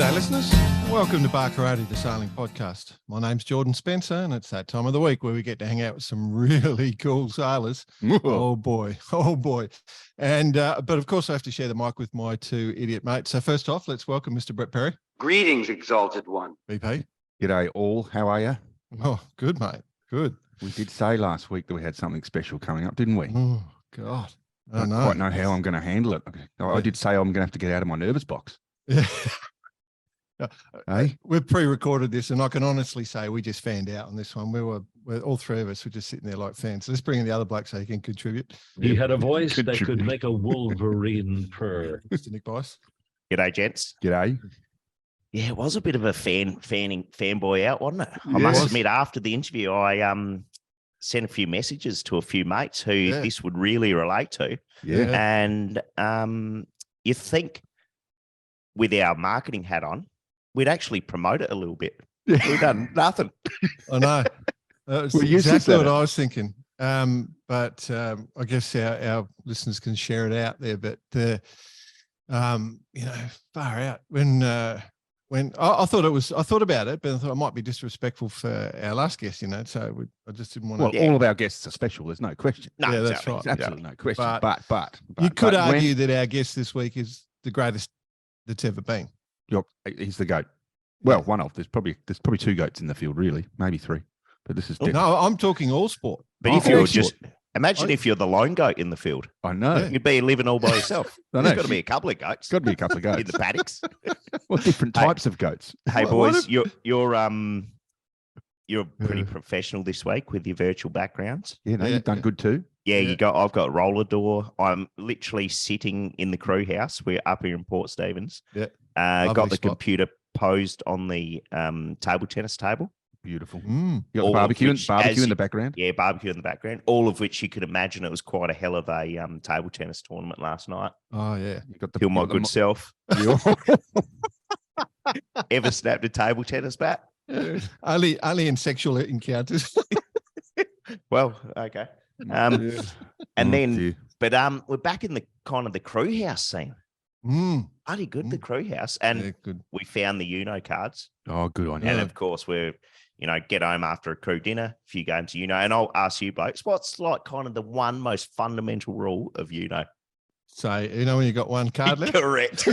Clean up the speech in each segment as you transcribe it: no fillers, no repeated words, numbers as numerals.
G'day listeners, welcome to Bar Karate, the sailing podcast. My name's Jordan Spencer and it's that time of the week where we get to hang out with some really cool sailors. Oh boy. And but of course I have to share the mic with my two idiot mates. So first off, let's welcome Mr. Brett Perry. Greetings, exalted one. BP. G'day all, how are you? Oh, good mate, good. We did say last week that we had something special coming up, didn't we? Oh God, I don't quite know how I'm going to handle it. I did say I'm going to have to get out of my nervous box. Yeah. Hey? We've pre-recorded this and I can honestly say we just fanned out on this one. We're all three of us were just sitting there like fans. So let's bring in the other bloke so he can contribute. He had a voice that could make a Wolverine purr. Mr. Nick Bice. G'day, gents. G'day. Yeah, it was a bit of a fanboy out, wasn't it? I Yes. must admit, after the interview, I sent a few messages to a few mates who this would really relate to. Yeah. And you think with our marketing hat on, we'd actually promote it a little bit. We've done nothing. I know. That's exactly what I was thinking. But I guess our listeners can share it out there. But far out when I thought about it, but I thought I might be disrespectful for our last guest. So I just didn't want to. Well, all of our guests are special. There's no question. No, yeah, that's exactly. right. There's absolutely no question. But you could argue that our guest this week is the greatest that's ever been. He's the GOAT. Well, one of. There's probably two GOATs in the field, really, maybe three. But this is different. No, I'm talking all sport. But if you're imagine if you're the lone goat in the field. I know. You'd be living all by yourself. There's got to be a couple of goats. Got to be a couple of goats in the paddocks. Well, different types of goats. Hey boys, you're pretty professional this week with your virtual backgrounds. Yeah, you've done good too. Yeah, I've got roller door. I'm literally sitting in the crew house. We're up here in Port Stephens. Yeah. Got the computer posed on the table tennis table. Beautiful. Mm. You got the barbecue in the background. Yeah, barbecue in the background. All of which you could imagine it was quite a hell of a table tennis tournament last night. Oh yeah. You got Kill my good self. Ever snapped a table tennis bat? Only in sexual encounters. Well, okay. And then, but we're back in the kind of the crew house scene. Bloody good, the crew house, and we found the Uno cards. Oh, good on you. And of course, we're get home after a crew dinner, a few games of Uno, and I'll ask you blokes, what's like kind of the one most fundamental rule of Uno? So when you got one card left. Correct.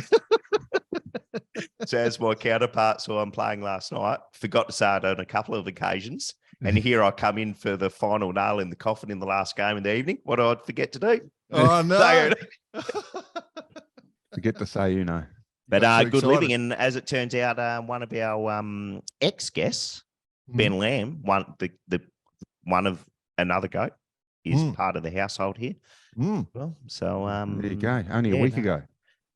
So as my counterparts who I'm playing last night forgot to say it on a couple of occasions. And here I come in for the final nail in the coffin in the last game in the evening. What did I forget to do? Oh, no. Forget to say, But good living. And as it turns out, one of our ex-guests, Ben Lamb, one of another goat, is part of the household here. Well, so there you go. Only a week ago.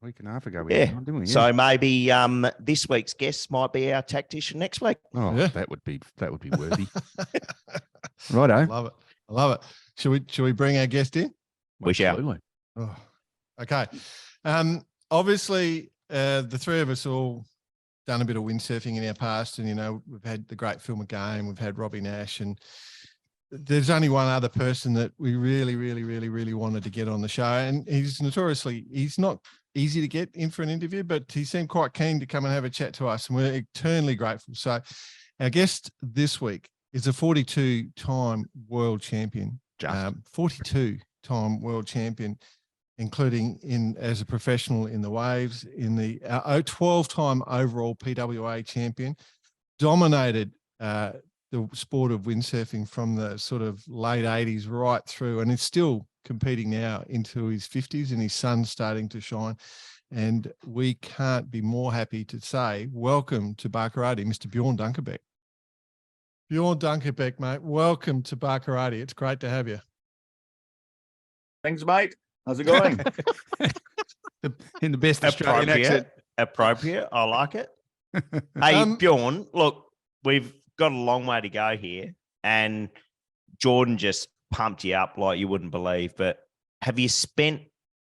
A week and a half ago. Didn't we? So maybe this week's guest might be our tactician next week. Oh, that would be worthy. Righto. I love it. Should we bring our guest in? We shall. Absolutely. Oh, okay. Obviously, the three of us all done a bit of windsurfing in our past, and we've had the great Phil McGain, we've had Robbie Nash, and there's only one other person that we really, really, really, really wanted to get on the show, and he's not easy to get in for an interview, but he seemed quite keen to come and have a chat to us, and we're eternally grateful. So our guest this week is a 42-time world champion, 42-time world champion, including as a professional in the waves, in the 12-time overall PWA champion, dominated the sport of windsurfing from the sort of late 80s right through, and is still competing now into his 50s, and his son's starting to shine. And we can't be more happy to say, welcome to Bar Karate, Mr. Björn Dunkerbeck. Björn Dunkerbeck, mate, welcome to Bar Karate. It's great to have you. Thanks, mate. How's it going? In the best Australian accent. Appropriate. I like it. Hey, Björn, look, we've got a long way to go here, and Jordan just pumped you up like you wouldn't believe. But have you spent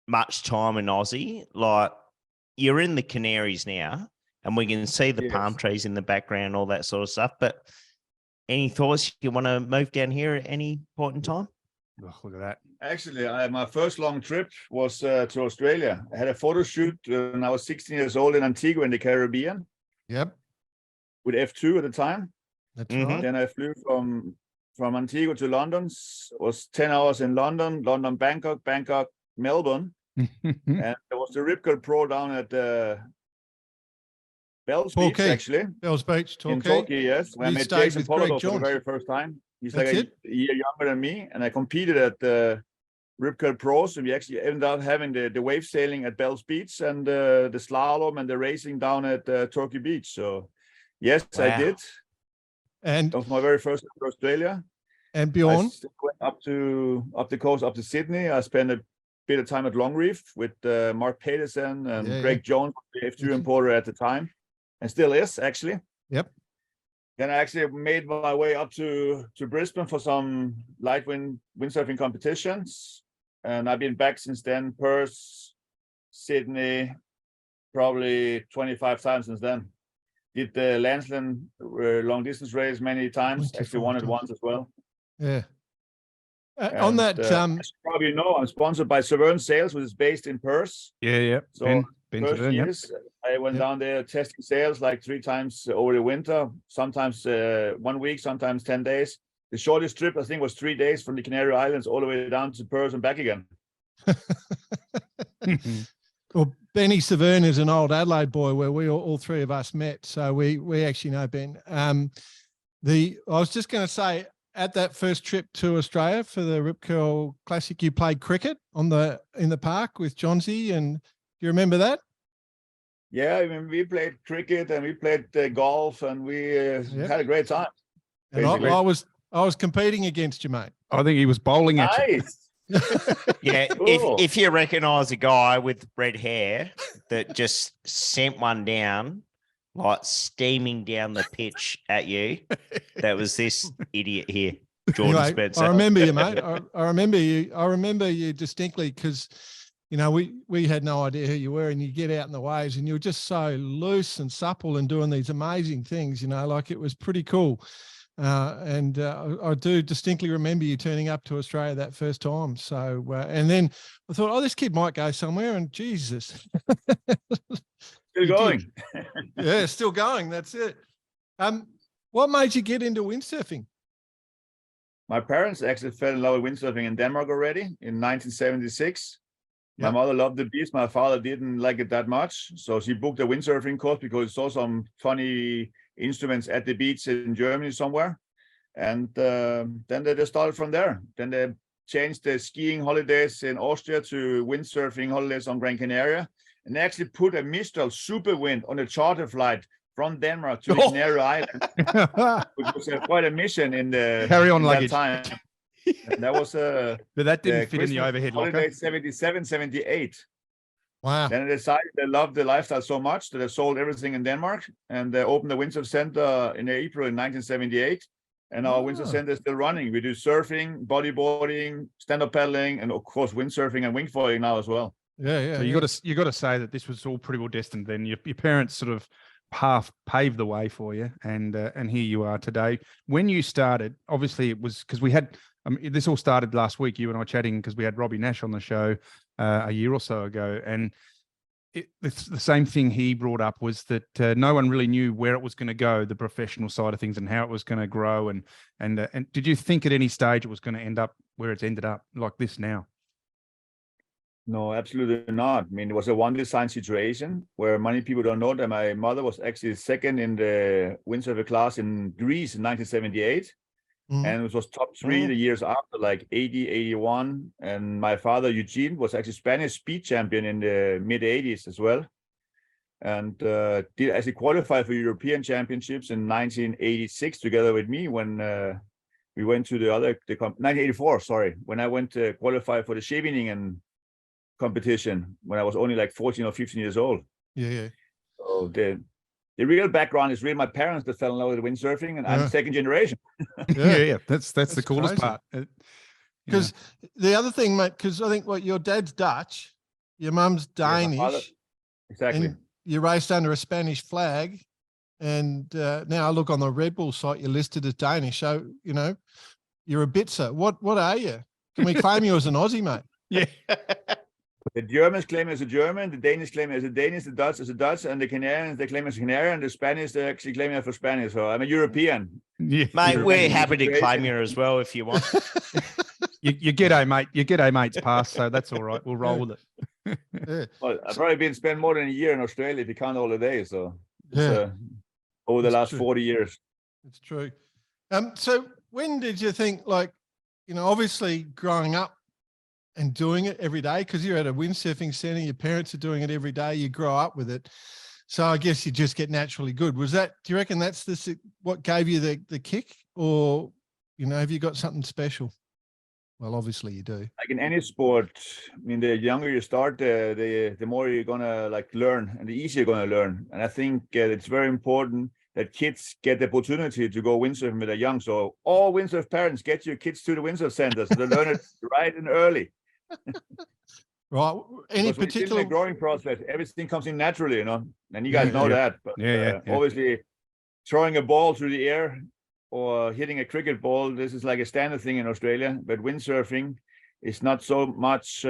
much time in Aussie? Like, you're in the Canaries now, and we can see the palm trees in the background, all that sort of stuff. But any thoughts you want to move down here at any point in time? Oh, look at that. Actually, my first long trip was to Australia. I had a photo shoot when I was 16 years old in Antigua in the Caribbean. Yep. with F2 at the time. That's Mhm. right. Then I flew from Antigua to London. Was 10 hours in London, Bangkok, Melbourne, and there was the Rip Curl Pro down at Bell's Beach, Torquay. actually. Bell's Beach, In Torquay. Torquay, yes. When I You met stayed Jason with Greg Polidor for the Johns. very first time. He's That's like it. a year younger than me, and I competed at the Rip Curl Pros, and we actually ended up having the wave sailing at Bell's Beach and the slalom and the racing down at Torquay Beach. So, yes, I Wow. did. And That was my very first trip to Australia. I Bjorn. went up the coast, up to Sydney. I spent a bit of time at Longreef with Mark Pedersen and Yeah, Greg Jones, the F2 Mhm. importer at the time, and still is actually. Yep. Then I actually made my way up to Brisbane for some light windsurfing competitions, and I've been back since then. Perth, Sydney, probably 25 times since then. Did the Landsland long distance race many times. Actually 25 won it times. once as well. Yeah. On that, As you probably know, I'm sponsored by Severn Sales, which is based in Perth. Yeah. So Ben first Severn, yep. years, I went Yep. down there testing sails like 3 times over the winter, sometimes 1 week, sometimes 10 days. The shortest trip, I think, was 3 days from the Canary Islands all the way down to Perth and back again. well, Benny Severn is an old Adelaide boy where we all 3 of us met. So we actually know Ben. I was just going to say, at that first trip to Australia for the Rip Curl Classic, you played cricket in the park with Johnsy, and do you remember that? Yeah, I mean, we played cricket and we played golf, and we had a great time. And Basically. I was competing against you, mate. I think he was bowling at you. Nice. Yeah, Cool. if you recognise a guy with red hair that just sent one down, like steaming down the pitch at you, that was this idiot here, Jordan Anyway, Spencer. I remember you, mate. I remember you. I remember you distinctly because, you know, we had no idea who you were, and you get out in the waves and you were just so loose and supple and doing these amazing things, you know, like it was pretty cool. I do distinctly remember you turning up to Australia that first time. So, and then I thought, oh, this kid might go somewhere, and Jesus. Still going. Yeah, still going. That's it. What made you get into windsurfing? My parents actually fell in love with windsurfing in Denmark already in 1976. My Yep. mother loved the beach. My father didn't like it that much. So she booked a windsurfing course because he saw some funny instruments at the beach in Germany somewhere. And then they just started from there. Then they changed the skiing holidays in Austria to windsurfing holidays on Gran Canaria. And they actually put a Mistral super wind on a charter flight from Denmark to the Canary Islands, which was quite a mission in the Carry-on in luggage. that time. And that was But that didn't fit in the Christmas overhead holiday locker. 77, 78. Wow. Then I decided they loved the lifestyle so much that I sold everything in Denmark, and they opened the Windsurf Center in April in 1978. And our Windsurf Center is still running. We do surfing, bodyboarding, stand-up paddling, and of course windsurfing and wingfoiling now as well. Yeah. So you got to say that this was all pretty well destined. Then your parents sort of paved the way for you, and here you are today. When you started, obviously it was because we had this all started last week. You and I chatting because we had Robbie Nash on the show a year or so ago, and it's the same thing he brought up was that no one really knew where it was going to go, the professional side of things, and how it was going to grow. And did you think at any stage it was going to end up where it's ended up like this now? No, absolutely not. I mean, it was a one design situation where many people don't know that my mother was actually second in the windsurfer class in Greece in 1978. Mhm. And it was top 3 the years after, like 80, 81. And my father, Eugene, was actually Spanish speed champion in the mid 80s as well. And did actually qualify for European championships in 1986 together with me when we went to 1984, sorry, when I went to qualify for the Scheveningen competition when I was only like 14 or 15 years old. Yeah. So the real background is really my parents that fell in love with windsurfing, and I'm second generation. Yeah. That's the coolest crazy. part. Because the other thing, mate, because I think your dad's Dutch, your mum's Yeah, my father- Danish, Exactly. and you raced under a Spanish flag, and now I look on the Red Bull site, you're listed as Danish. So, you know, you're a Bitzer. What are you? Can we claim you as an Aussie, mate? Yeah. The Germans claim as a German, the Danish claim as a Danish, the Dutch as a Dutch, and the Canadians they claim as a Canadian, and the Spanish they actually claim as for Spanish. So I'm a European. Yeah, Mate, You're we're right. happy to claim you as well if you want. you g'day, mate. Your g'day, mate's passed, so that's all right. We'll roll with it. Yeah. Well, I've probably been spent more than a year in Australia if you count all the days. So it's, Yeah. over the That's last true. 40 years. It's true. So when did you think, like, obviously growing up and doing it every day, because you're at a windsurfing center, your parents are doing it every day, you grow up with it. So I guess you just get naturally good. Was that, do you reckon that's what gave you the kick, or, have you got something special? Well, obviously you do. Like in any sport, I mean, the younger you start, the more you're gonna learn, and the easier you're gonna learn. And I think it's very important that kids get the opportunity to go windsurfing when they're young. So all windsurf parents, get your kids to the windsurf center so they learn it right and early. Right. Any Because when it's in particular the growing process, everything comes in naturally, and you guys Yeah. know Yeah. that. But Yeah. obviously, throwing a ball through the air or hitting a cricket ball, this is like a standard thing in Australia. But windsurfing is not so much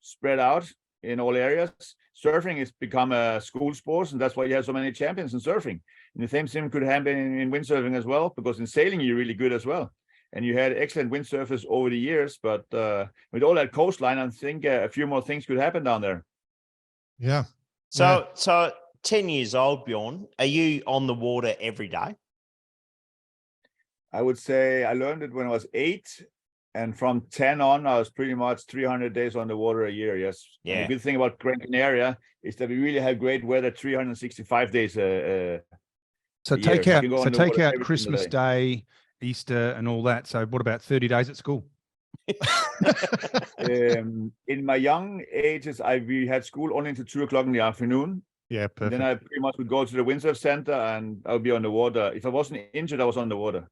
spread out in all areas. Surfing has become a school sport, and that's why you have so many champions in surfing. And the same thing could happen in windsurfing as well, because in sailing you're really good as well. And you had excellent windsurfers over the years, but with all that coastline, I think a few more things could happen down there. Yeah. So 10 years old, Bjorn, are you on the water every day? I would say I learned it when I was 8, and from 10 on, I was pretty much 300 days on the water a year. Yes. And Yeah. the good thing about Gran Canaria is that we really have great weather 365 days. So Yeah, take you out can go on the water every single Christmas Day, Easter, and all that. So what about 30 days at school? In my young ages, we had school only until 2 o'clock in the afternoon. Yeah, And perfect. then I pretty much would go to the windsurf center and I would be on the water. If I wasn't injured, I was on the water.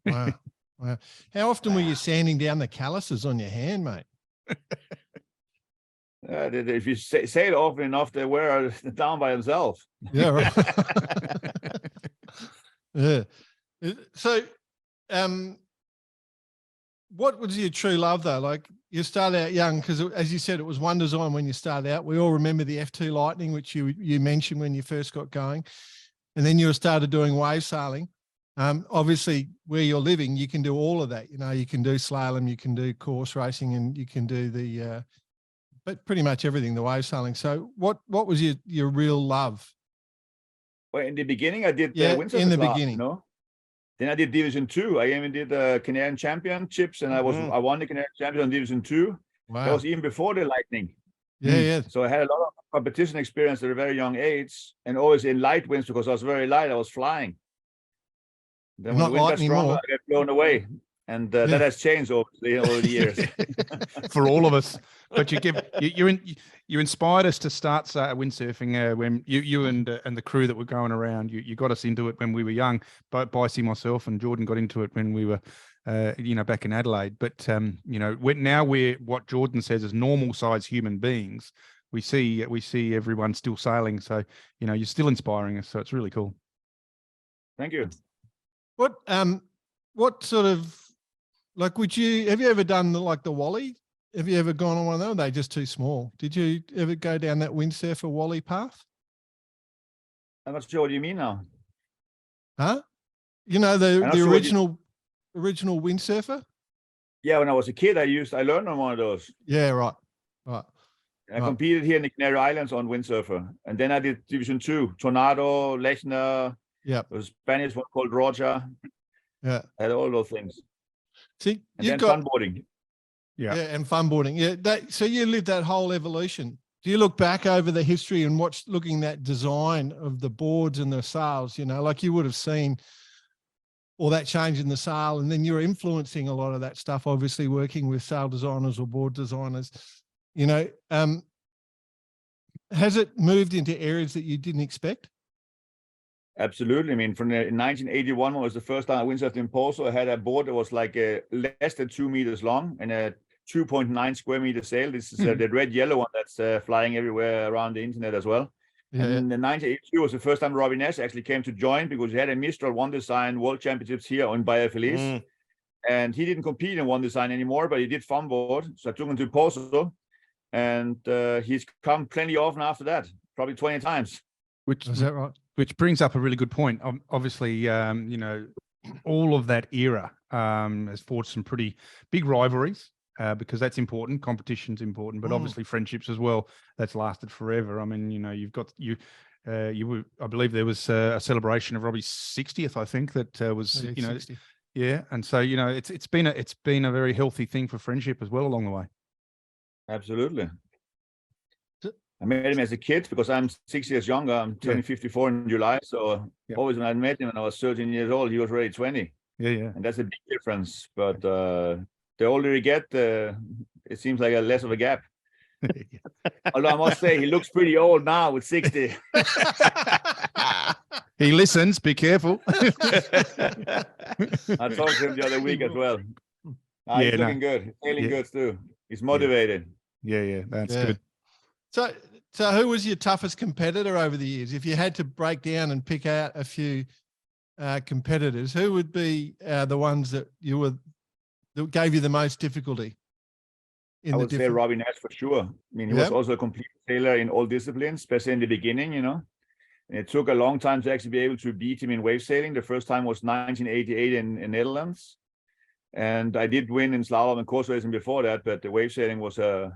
Wow. Wow. How often were you sanding down the calluses on your hand, mate? If you say it often enough, they wear down by themselves. Yeah. Right. Yeah. So, what was your true love though? Like, you started out young, because as you said, it was one design when you started out. We all remember the F2 Lightning, which you mentioned when you first got going, and then you started doing wave sailing. Obviously, where you're living, you can do all of that. You can do slalom, you can do course racing, and you can do but pretty much everything, the wave sailing. So, what was your real love? Well, in the beginning, I did windsurf in the class, beginning. Then I did Division 2. I even did Canadian Championships, and I won the Canadian Champion on Division 2. Wow. That was even before the Lightning. Yeah. So I had a lot of competition experience at a very young age, and always in light winds, because I was very light. I was flying. Then when Not the wind light got stronger, anymore. I got blown away, and that has changed over the years. For all of us. But you inspired us to start windsurfing when you and the crew that were going around. You got us into it when we were young. But Bicey, myself, and Jordan got into it when we were, back in Adelaide. But now we're what Jordan says is normal size human beings. We see everyone still sailing. So you're still inspiring us. So it's really cool. Thank you. What sort of, like, have you ever done the Wally? Have you ever gone on one of them? Or are they just too small? Did you ever go down that windsurfer Wally path? I'm not sure what you mean now. Huh? The sure original windsurfer? Yeah, when I was a kid, I learned on one of those. Yeah, right. I competed here in the Canary Islands on windsurfer, and then I did Division 2, Tornado, Lechner. Yeah. There was a Spanish one called Roger. Yeah. I had all those things. See, And then funboarding. Yeah. And funboarding. Yeah. So you lived that whole evolution. Do you look back over the history and looking that design of the boards and the sails, like you would have seen all that change in the sail, and then you're influencing a lot of that stuff, obviously working with sail designers or board designers, has it moved into areas that you didn't expect? Absolutely. I mean, in 1981, when it was the first time I windsurfed in Poso, I had a board that was like less than 2 meters long and a 2.9 square meter sail. This is the red yellow one that's flying everywhere around the internet as well. Yeah. And in 1982 was the first time Robbie Nash actually came to join, because he had a Mistral One Design World Championships here on Bahia Feliz. And he didn't compete in One Design anymore, but he did funboard. So I took him to Poso, and he's come plenty often after that, probably 20 times. Which Is that right? Which brings up a really good point. Obviously, you know, all of that era has forged some pretty big rivalries because that's important. Competition's important, but obviously friendships as well. That's lasted forever. I mean, you know, you've got I believe there was a celebration of Robbie's 60th. I think that was you know 60. Yeah, and so you know it's been a very healthy thing for friendship as well along the way. Absolutely. I met him as a kid because I'm 6 years younger. I'm turning 54 in July. So always when I met him when I was 13 years old, he was already 20. Yeah. And that's a big difference. But the older you get, it seems like a less of a gap. Although I must say, he looks pretty old now with 60. He listens. Be careful. I talked to him the other week as well. He's looking good. He's feeling good too. He's motivated. Yeah. That's good. So who was your toughest competitor over the years? If you had to break down and pick out a few competitors, who would be the ones that that gave you the most difficulty? I would say Robbie Nash for sure. I mean, he was also a complete sailor in all disciplines, especially in the beginning, you know. And it took a long time to actually be able to beat him in wave sailing. The first time was 1988 in Netherlands. And I did win in slalom and course racing before that, but the wave sailing was a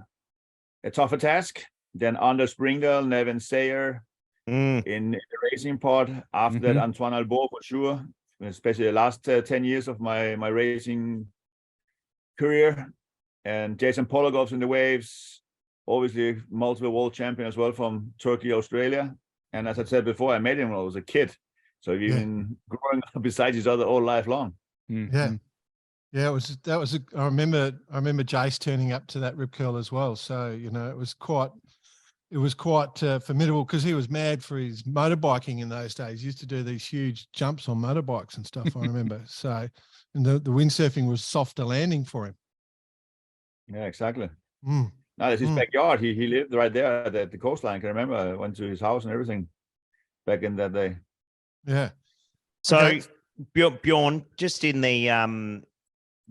tougher task. Then Anders Springdale, Nevin Sayer in the racing part. After that, Antoine Albo for sure, especially the last 10 years of my racing career. And Jason Pologov's in the waves, obviously multiple world champion as well from Turkey, Australia. And as I said before, I met him when I was a kid. So we've been growing up beside each other all life long. Yeah. Yeah, I remember Jace turning up to that rip curl as well. So, you know, it was quite formidable because he was mad for his motorbiking in those days. He used to do these huge jumps on motorbikes and stuff, I remember. So, and the windsurfing was softer landing for him. Yeah, exactly. No, that's his backyard. He lived right there at the coastline. I can remember I went to his house and everything back in that day. Yeah. So Bjorn, just in the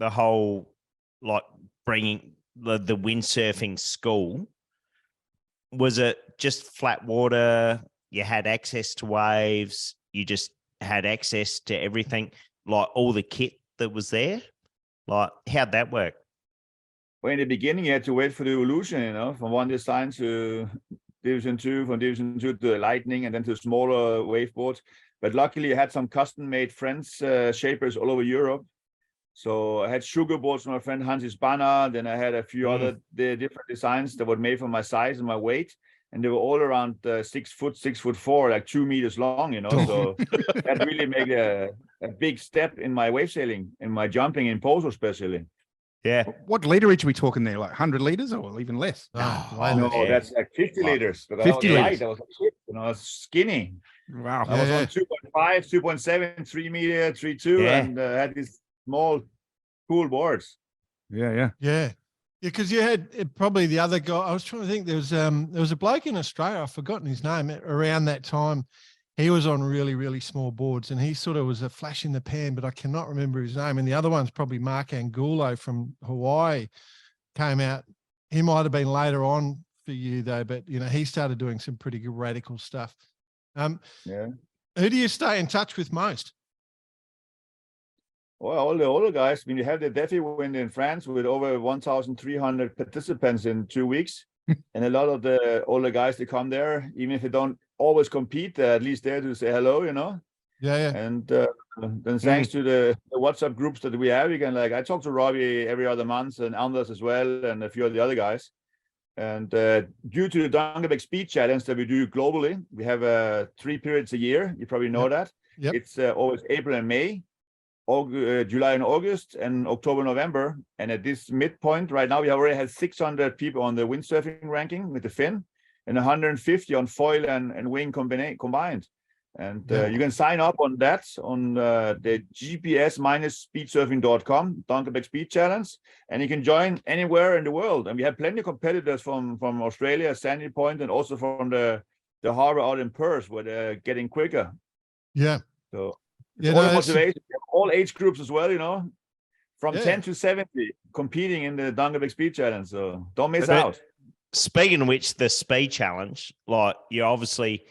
whole like bringing the windsurfing school, was it just flat water? You had access to waves. You just had access to everything, like all the kit that was there. Like, how'd that work? Well, in the beginning, you had to wait for the evolution, you know, from one design to Division 2, from Division 2 to the Lightning, and then to smaller wave boards. But luckily, I had some custom-made friends, shapers all over Europe. So I had sugar boards from my friend Hansis Banner. Then I had a few other different designs that were made for my size and my weight. And they were all around 6 foot, 6'4", like 2 meters long, you know. So that really made a big step in my wave sailing, in my jumping in poles especially. Yeah. What literage are we talking there? Like 100 liters or even less? No, that's like 50 liters. 50 liters. I was a kid, you know, I was skinny. Wow. I was on 2.5, 2.7, 3 meter, 3.2, and had these small, cool boards. Yeah, because you had probably the other guy. I was trying to think. There was a bloke in Australia. I've forgotten his name. Around that time, he was on really, really small boards, and he sort of was a flash in the pan, but I cannot remember his name. And the other one's probably Mark Angulo from Hawaii. Came out. He might have been later on for you though, but you know he started doing some pretty good radical stuff. Who do you stay in touch with most? Well, all the older guys. I mean, you have the Defi Wind in France with over 1,300 participants in 2 weeks. And a lot of the older guys, they come there, even if they don't always compete, they're at least there to say hello, you know? Yeah. And then thanks to the WhatsApp groups that we have, you can I talk to Robbie every other month and Anders as well, and a few of the other guys. And due to the Dunkerbeck Speed Challenge that we do globally, we have 3 periods a year. You probably know that. Yep. It's always April and May. July and August, and October, November. And at this midpoint right now, we already had 600 people on the windsurfing ranking with the fin, and 150 on foil and wing combined. And you can sign up on that on the GPS-speedsurfing.com, Dunkerbeck Speed Challenge, and you can join anywhere in the world. And we have plenty of competitors from Australia, Sandy Point, and also from the harbor out in Perth, where they're getting quicker. Yeah. So all the motivation, all age groups as well, you know, from 10 to 70 competing in the Dunkerbeck Speed Challenge. So don't miss out. speaking of which, the speed challenge, like you obviously,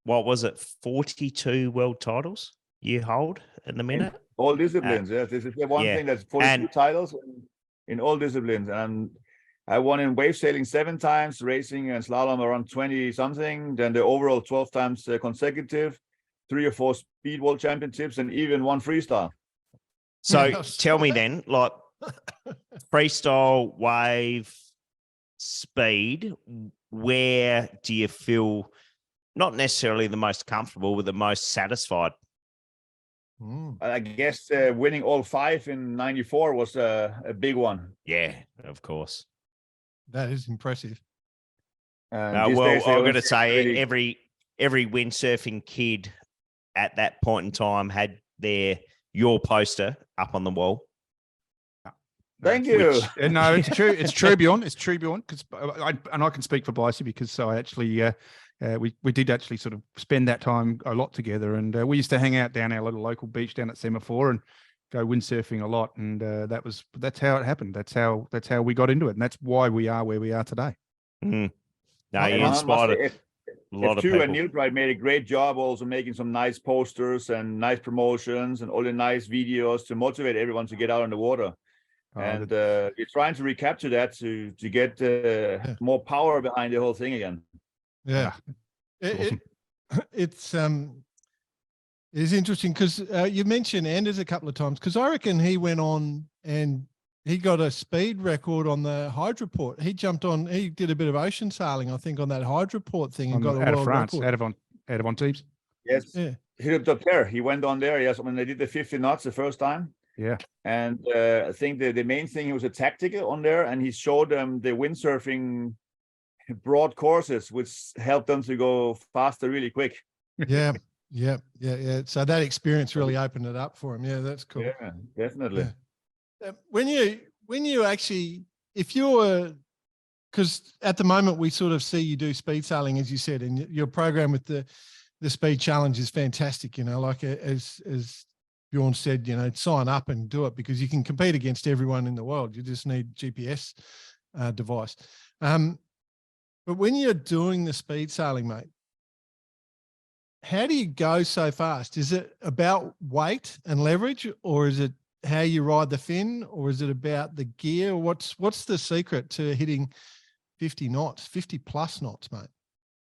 what was it, 42 world titles you hold in the minute? All disciplines, yes. This is the one thing that's 42 titles in all disciplines. And I won in wave sailing 7 times, racing and slalom around 20 something. Then the overall 12 times consecutive, 3 or 4 speed world championships, and even 1 freestyle. So tell me then, like freestyle, wave, speed, where do you feel not necessarily the most comfortable, but the most satisfied? I guess winning all 5 in '94 was a big one. Yeah, of course. That is impressive. Well, I've got to say, every windsurfing kid at that point in time had your poster up on the wall. Thank you. No, it's true. It's true, Bjorn. It's true, Bjorn. Because I can speak for Blythe because I actually we did actually sort of spend that time a lot together, and we used to hang out down our little local beach down at Semaphore and go windsurfing a lot, and that's how it happened. That's how we got into it, and that's why we are where we are today. Mm. No, you inspired a lot of people. And Neil Bright made a great job also making some nice posters and nice promotions and all the nice videos to motivate everyone to get out on the water. And we're trying to recapture that to get more power behind the whole thing again. Yeah, Awesome. It's interesting because you mentioned Anders a couple of times, because I reckon he went on and he got a speed record on the Hydroport. He jumped on, he did a bit of ocean sailing, I think, on that Hydroport thing and got a out of world France, record. out of Antibes. Yes, Yeah. he looked up there. He went on there. Yes, when they did the 50 knots the first time. Yeah, and I think the main thing, he was a tactical on there, and he showed them the windsurfing broad courses, which helped them to go faster really quick. Yeah. So that experience really opened it up for him. Yeah, that's cool. Yeah, definitely. Yeah. When you actually, if you're, because at the moment we sort of see you do speed sailing, as you said, and your program with the speed challenge is fantastic. You know, like as Bjorn said, you know, sign up and do it because you can compete against everyone in the world. You just need GPS device. But when you're doing the speed sailing, mate, how do you go so fast? Is it about weight and leverage, or is it how you ride the fin, or is it about the gear? What's the secret to hitting 50 knots, 50 plus knots, mate?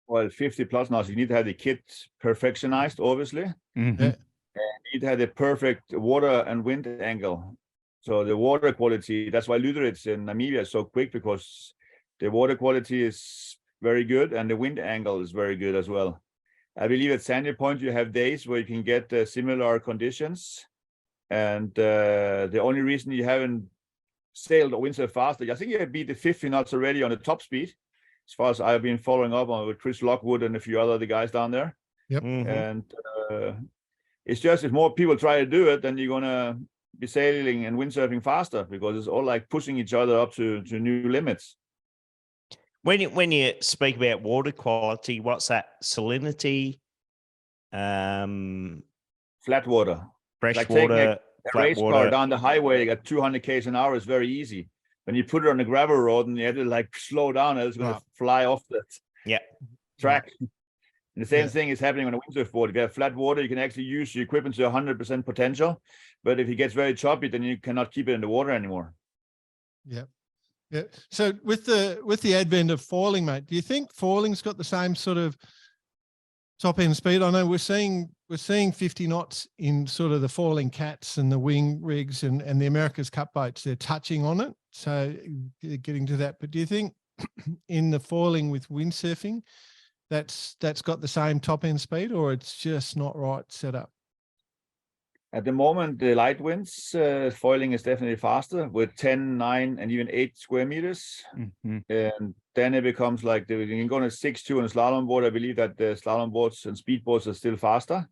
Well, 50 plus knots, you need to have the kit perfectionized, obviously. Mm-hmm. And you need to have the perfect water and wind angle. So the water quality, that's why Luderitz in Namibia is so quick, because the water quality is very good and the wind angle is very good as well. I believe at Sandy Point, you have days where you can get similar conditions. And the only reason you haven't sailed or windsurfed faster, I think you have beat the 50 knots already on the top speed, as far as I've been following up on with Chris Lockwood and a few other guys down there. Yep. Mm-hmm. And it's just, if more people try to do it, then you're going to be sailing and windsurfing faster, because it's all like pushing each other up to new limits. When you speak about water quality, what's that? Salinity, flat water, fresh like water, taking a flat race water. car down the highway at 200 km an hour is very easy. When you put it on a gravel road and you have to like slow down, it's going to fly off the track. And the same thing is happening on a windsurf board. If you have flat water, you can actually use your equipment to 100% potential. But if it gets very choppy, then you cannot keep it in the water anymore. Yeah. Yeah. So with the advent of foiling, mate, do you think foiling's got the same sort of top end speed? I know we're seeing 50 knots in sort of the foiling cats and the wing rigs and the America's Cup boats. They're touching on it, so getting to that. But do you think in the foiling with windsurfing, that's got the same top end speed, or it's just not right set up? At the moment, the light winds, foiling is definitely faster with 10, 9, and even 8 square meters. Mm-hmm. And then it becomes like you can go on a 6.2 on a slalom board. I believe that the slalom boards and speed boards are still faster,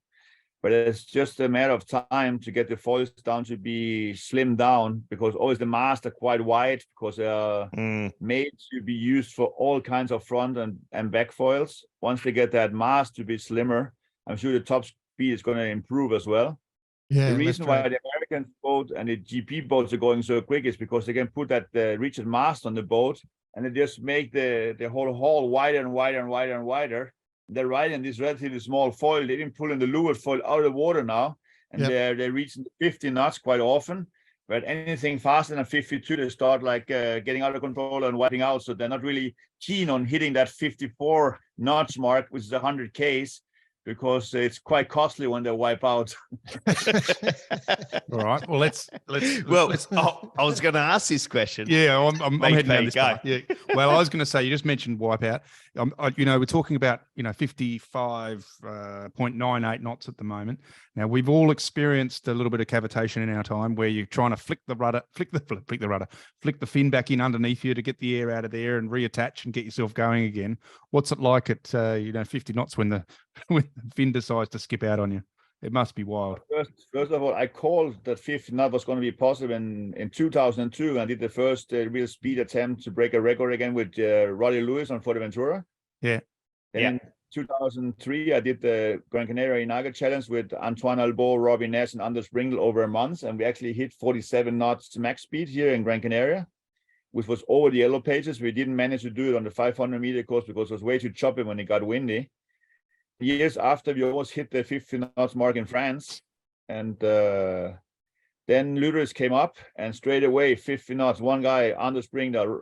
but it's just a matter of time to get the foils down to be slimmed down, because always the masts are quite wide, because they are made to be used for all kinds of front and back foils. Once they get that mast to be slimmer, I'm sure the top speed is going to improve as well. Yeah, The that's reason why right. the American boat and the GP boats are going so quick is because they can put that rigid mast on the boat, and they just make the whole hull wider and wider and wider and wider. They're riding this relatively small foil. They've been pulling the leeward foil out of the water now, and Yep. they're reaching 50 knots quite often. But anything faster than 52, they start like getting out of control and wiping out. So they're not really keen on hitting that 54 knots mark, which is 100 Ks, because it's quite costly when they wipe out. All right. Well, let's Well, I was going to ask this question. Yeah, I'm Make heading down me this go. path. Yeah. Well, I was going to say, you just mentioned wipeout. We're talking about 55.98 knots at the moment. Now, we've all experienced a little bit of cavitation in our time, where you're trying to flick the fin back in underneath you to get the air out of there and reattach and get yourself going again. What's it like at 50 knots when the fin decides to skip out on you? It must be wild. First of all, I called that 50 knot was going to be possible in 2002. I did the first real speed attempt to break a record again with Roddy Lewis on Fuerteventura. Yeah. In 2003, I did the Gran Canaria Inaga Challenge with Antoine Albo, Robbie Nash, and Anders Bringle over a month, and we actually hit 47 knots max speed here in Gran Canaria, which was over the yellow pages. We didn't manage to do it on the 500-meter course because it was way too choppy when it got windy. Years after, we almost hit the 50 knots mark in France, and then Luderitz came up, and straight away 50 knots. One guy, Anders Bringle,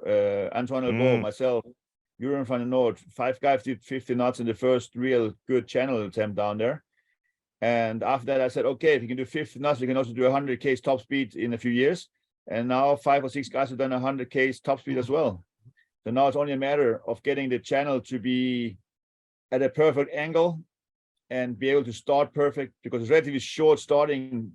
Antoine Albo, myself, Jeroen van den Noord, 5 guys did 50 knots in the first real good channel attempt down there. And after that, I said, okay, if you can do 50 knots, we can also do 100 Ks top speed in a few years. And now 5 or 6 guys have done 100 Ks top speed as well. So now it's only a matter of getting the channel to be at a perfect angle and be able to start perfect, because it's relatively short starting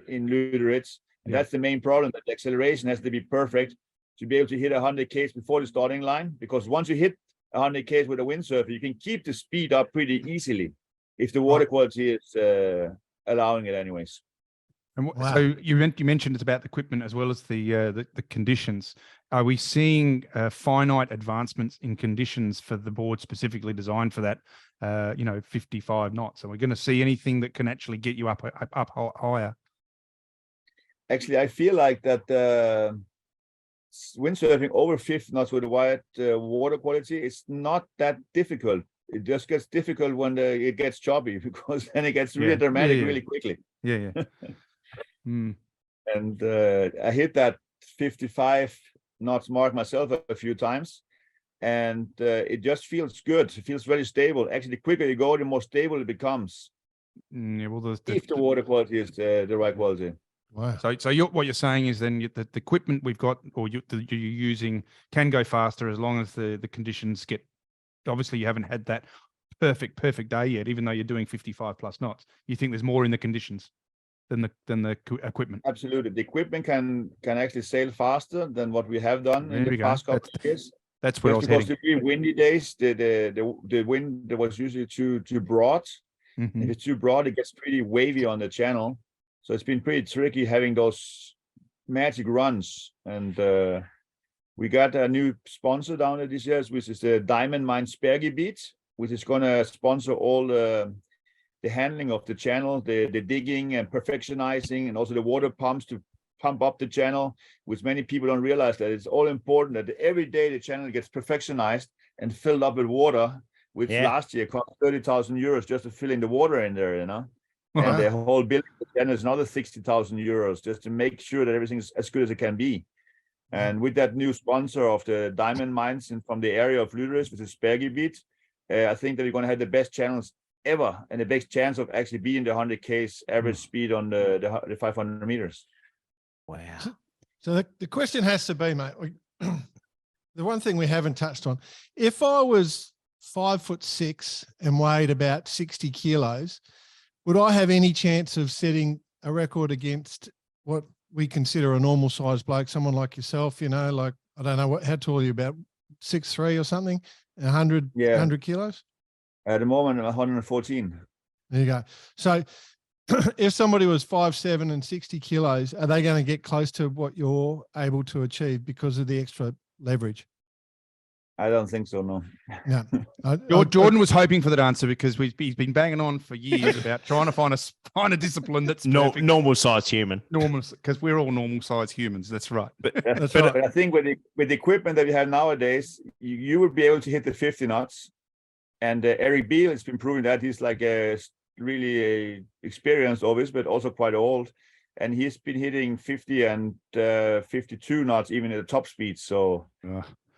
in Luderitz. And that's the main problem, that the acceleration has to be perfect to be able to hit 100 Ks before the starting line. Because once you hit 100 Ks with a windsurfer, you can keep the speed up pretty easily if the water quality is allowing it anyways. And so you mentioned it's about the equipment as well as the conditions. Are we seeing finite advancements in conditions for the board specifically designed for that, 55 knots? Are we going to see anything that can actually get you up higher? Actually, I feel like that windsurfing over 50 knots with a wide water quality is not that difficult. It just gets difficult when it gets choppy, because then it gets really dramatic really quickly. Yeah. And I hit that 55 knots mark myself a few times, and it just feels good. It feels very stable. Actually, the quicker you go, the more stable it becomes. If the water quality is the right quality. Wow. So what you're saying is then the equipment we've got, or you're using, can go faster as long as the conditions get. Obviously, you haven't had that perfect day yet, even though you're doing 55 plus knots. You think there's more in the conditions than the equipment? Absolutely, the equipment can actually sail faster than what we have done in the past couple of years. That's where I was heading. Because the windy days, the wind was usually too broad. Mm-hmm. If it's too broad, it gets pretty wavy on the channel. So it's been pretty tricky having those magic runs. And we got a new sponsor down there this year, which is the Diamond Mine Sperrgebiet, which is going to sponsor all the handling of the channel, the digging and perfectionizing, and also the water pumps to pump up the channel, which many people don't realize that it's all important that every day the channel gets perfectionized and filled up with water, which last year cost 30,000 euros just to fill in the water in there, And the whole building of the channel is another 60,000 euros just to make sure that everything's as good as it can be. And with that new sponsor of the diamond mines and from the area of Luderitz, which is Sperrgebiet, I think that we're going to have the best channels ever and the best chance of actually being the 100 Ks average speed on the 500 meters. Wow. So the question has to be, mate, the one thing we haven't touched on, if I was 5'6" and weighed about 60 kilos, would I have any chance of setting a record against what we consider a normal sized bloke, someone like yourself, like, I don't know, how tall are you, about 6'3" or something, 100 kilos? At the moment, I'm 114. There you go. So if somebody was 5'7" and 60 kilos, are they going to get close to what you're able to achieve because of the extra leverage? I don't think so, no. No. Jordan was hoping for that answer because he's been banging on for years about trying to find a discipline that's perfect. Normal sized human. Normal, because we're all normal sized humans. That's right. That's But right. I think with the equipment that we have nowadays, you would be able to hit the 50 knots. And Eric Beal has been proving that. He's like really experienced, obviously, but also quite old. And he's been hitting 50 and 52 knots, even at the top speed. So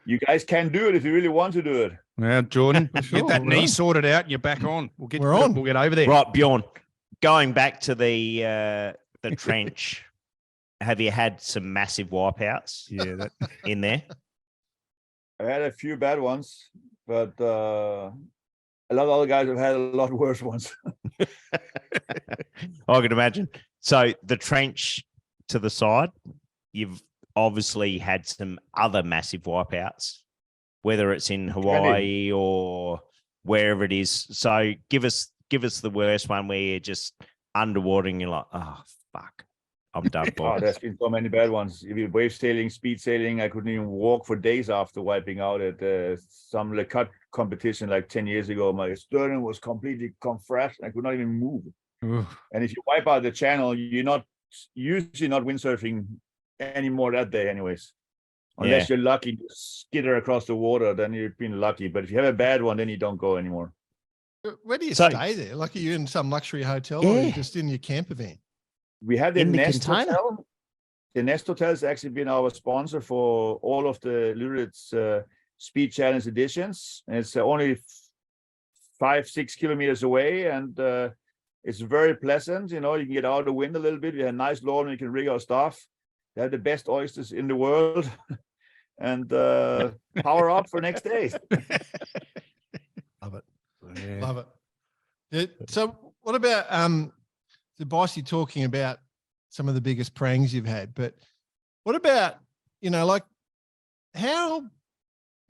you guys can do it if you really want to do it. Yeah, Jordan, Sure, get that we're knee on. sorted out and you're back on. We'll get over there. Right, Bjorn, going back to the trench, have you had some massive wipeouts Yeah, in there? I had a few bad ones, but a lot of other guys have had a lot worse ones. I can imagine. So the trench to the side, you've obviously had some other massive wipeouts, whether it's in Hawaii or wherever it is. So give us the worst one where you're just underwater and you're like, oh fuck, I'm done for. There's been so many bad ones. Wave sailing, speed sailing. I couldn't even walk for days after wiping out at some Le Cut competition like 10 years ago. My sternum was completely compressed. I could not even move. And if you wipe out the channel, you're usually not windsurfing anymore that day anyways. Unless you're lucky to skitter across the water, then you've been lucky. But if you have a bad one, then you don't go anymore. Where do you stay there? Like, are you in some luxury hotel or are you just in your camper van? We have the In the Nest container? Hotel. The Nest Hotel has actually been our sponsor for all of the Luritz Speed Challenge editions. And it's only 5-6 kilometers away, and it's very pleasant. You know, you can get out of the wind a little bit. We have a nice lawn, and you can rig our stuff. They have the best oysters in the world, and power up for next day. Love it. Love it. So what about the boss? You're talking about some of the biggest prangs you've had, but what about, like, how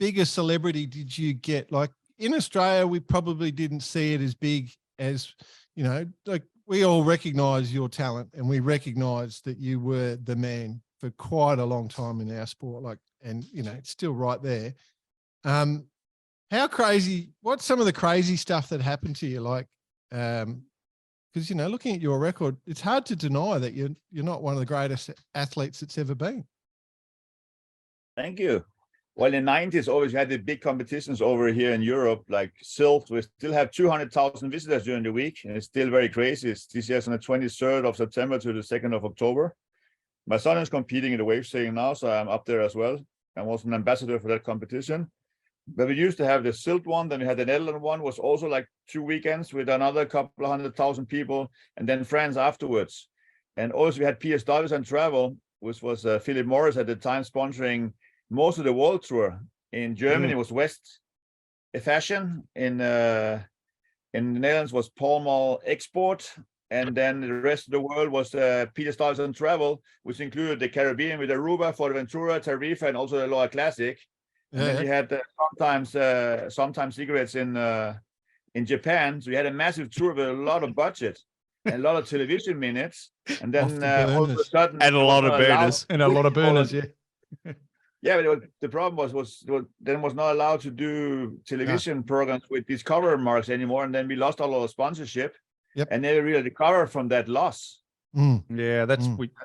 big a celebrity did you get? Like, in Australia, we probably didn't see it as big as, like, we all recognize your talent and we recognize that you were the man for quite a long time in our sport. Like, and, it's still right there. How crazy, what's some of the crazy stuff that happened to you? Like, because, looking at your record, it's hard to deny that you're not one of the greatest athletes that's ever been. Thank you. Well, in the 90s, always had the big competitions over here in Europe, like Silt. We still have 200,000 visitors during the week, and it's still very crazy. It's this year's on the 23rd of September to the 2nd of October. My son is competing in the wave sailing now, so I'm up there as well. I'm also an ambassador for that competition. But we used to have the Silt one, then we had the Netherlands one, was also like 2 weekends with another couple of 100,000 people, and then France afterwards. And also we had ISWC and Travel, which was Philip Morris at the time sponsoring most of the world tour. In Germany was West Fashion, in the Netherlands was Pall Mall Export, and then the rest of the world was ISWC and Travel, which included the Caribbean with Aruba, Fuerteventura, Tarifa, and also the Loa Classic. And then you had sometimes cigarettes in Japan. So we had a massive tour with a lot of budget and a lot of television minutes. And then all of a sudden, And a lot of burners. And a lot of burners, yeah. Yeah, but the problem was then was not allowed to do television programs with these cover marks anymore, and then we lost all our sponsorship. Yep. And never really recovered from that loss. Yeah,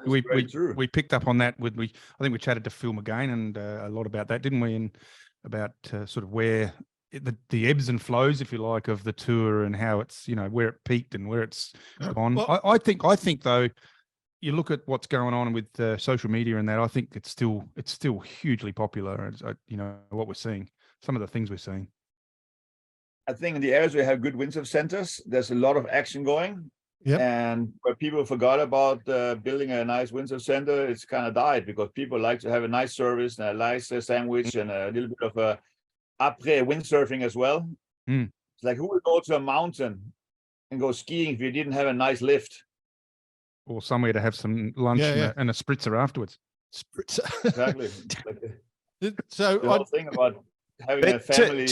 we picked up on that I think we chatted to Phil McGain and a lot about that, didn't we? And about sort of where the ebbs and flows, if you like, of the tour and how it's where it peaked and where it's gone. Well, I think though, you look at what's going on with social media and that, I think it's still hugely popular. What we're seeing, some of the things we're seeing. I think in the areas where we have good windsurf centers, there's a lot of action going. Yep. And where people forgot about building a nice windsurf center, it's kind of died because people like to have a nice service and a nice sandwich and a little bit of a après windsurfing as well. It's like, who would go to a mountain and go skiing if you didn't have a nice lift? Or somewhere to have some lunch and a spritzer afterwards. Exactly. So the whole thing about having a family.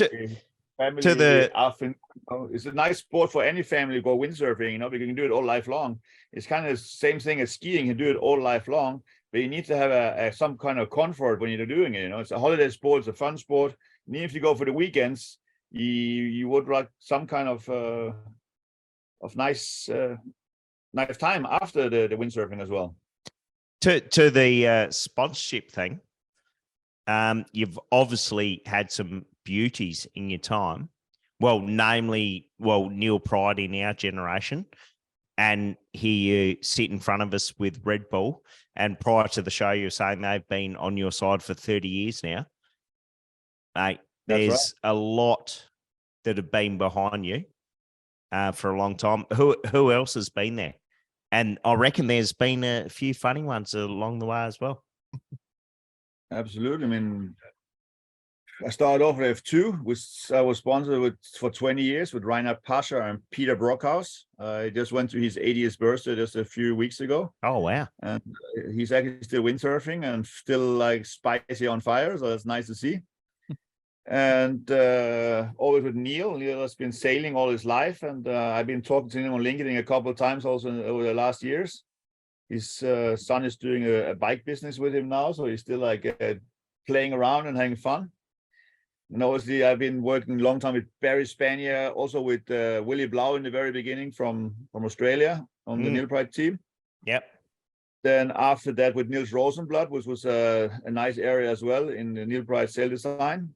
It's a nice sport for any family to go windsurfing, because you can do it all life long. It's kind of the same thing as skiing. You can do it all life long, but you need to have some kind of comfort when you're doing it. It's a holiday sport, it's a fun sport, And if you go for the weekends, you would like some kind of nice time after the windsurfing as well. To the sponsorship thing, you've obviously had some beauties in your time. Well, namely, Neil Pride in our generation, and here you sit in front of us with Red Bull. And prior to the show, you were saying they've been on your side for 30 years now. Mate, there's a lot that have been behind you for a long time. Who else has been there? And I reckon there's been a few funny ones along the way as well. Absolutely. I mean, I started off with Ep2, which I was sponsored for 20 years with Reinhard Pascha and Peter Brockhaus. I just went to his 80th birthday just a few weeks ago. Oh, wow. And he's actually still windsurfing and still like spicy on fire. So that's nice to see. And always with Neil. Neil has been sailing all his life. And I've been talking to him on LinkedIn a couple of times also over the last years. His son is doing a bike business with him now. So he's still like playing around and having fun. And obviously, I've been working a long time with Barry Spanier, also with Willie Blau in the very beginning from Australia on the Neil Pride team. Yep. Then after that with Niels Rosenblatt, which was a nice area as well in the Neil Pride sail design.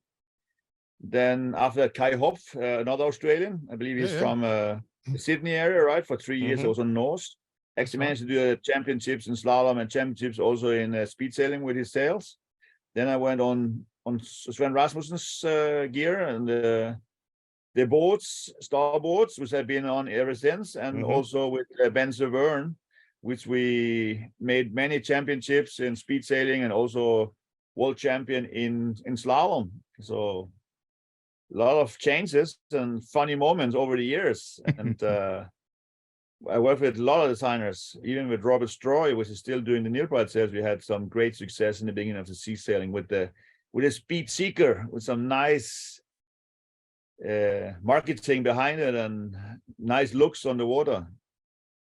Then after that, Kai Hopf, another Australian. I believe he's from the Sydney area, right? For 3 years, also Norse. Actually managed to do championships in slalom and championships also in speed sailing with his sails. Then I went on Sven Rasmussen's gear and the boats, star boats, which I've been on ever since, and also with Ben Severn, which we made many championships in speed sailing and also world champion in slalom. So a lot of changes and funny moments over the years. And I worked with a lot of designers, even with Robert Stroy, which is still doing the Neil Pride sales. We had some great success in the beginning of the sea sailing with a Speed Seeker, with some nice marketing behind it and nice looks on the water.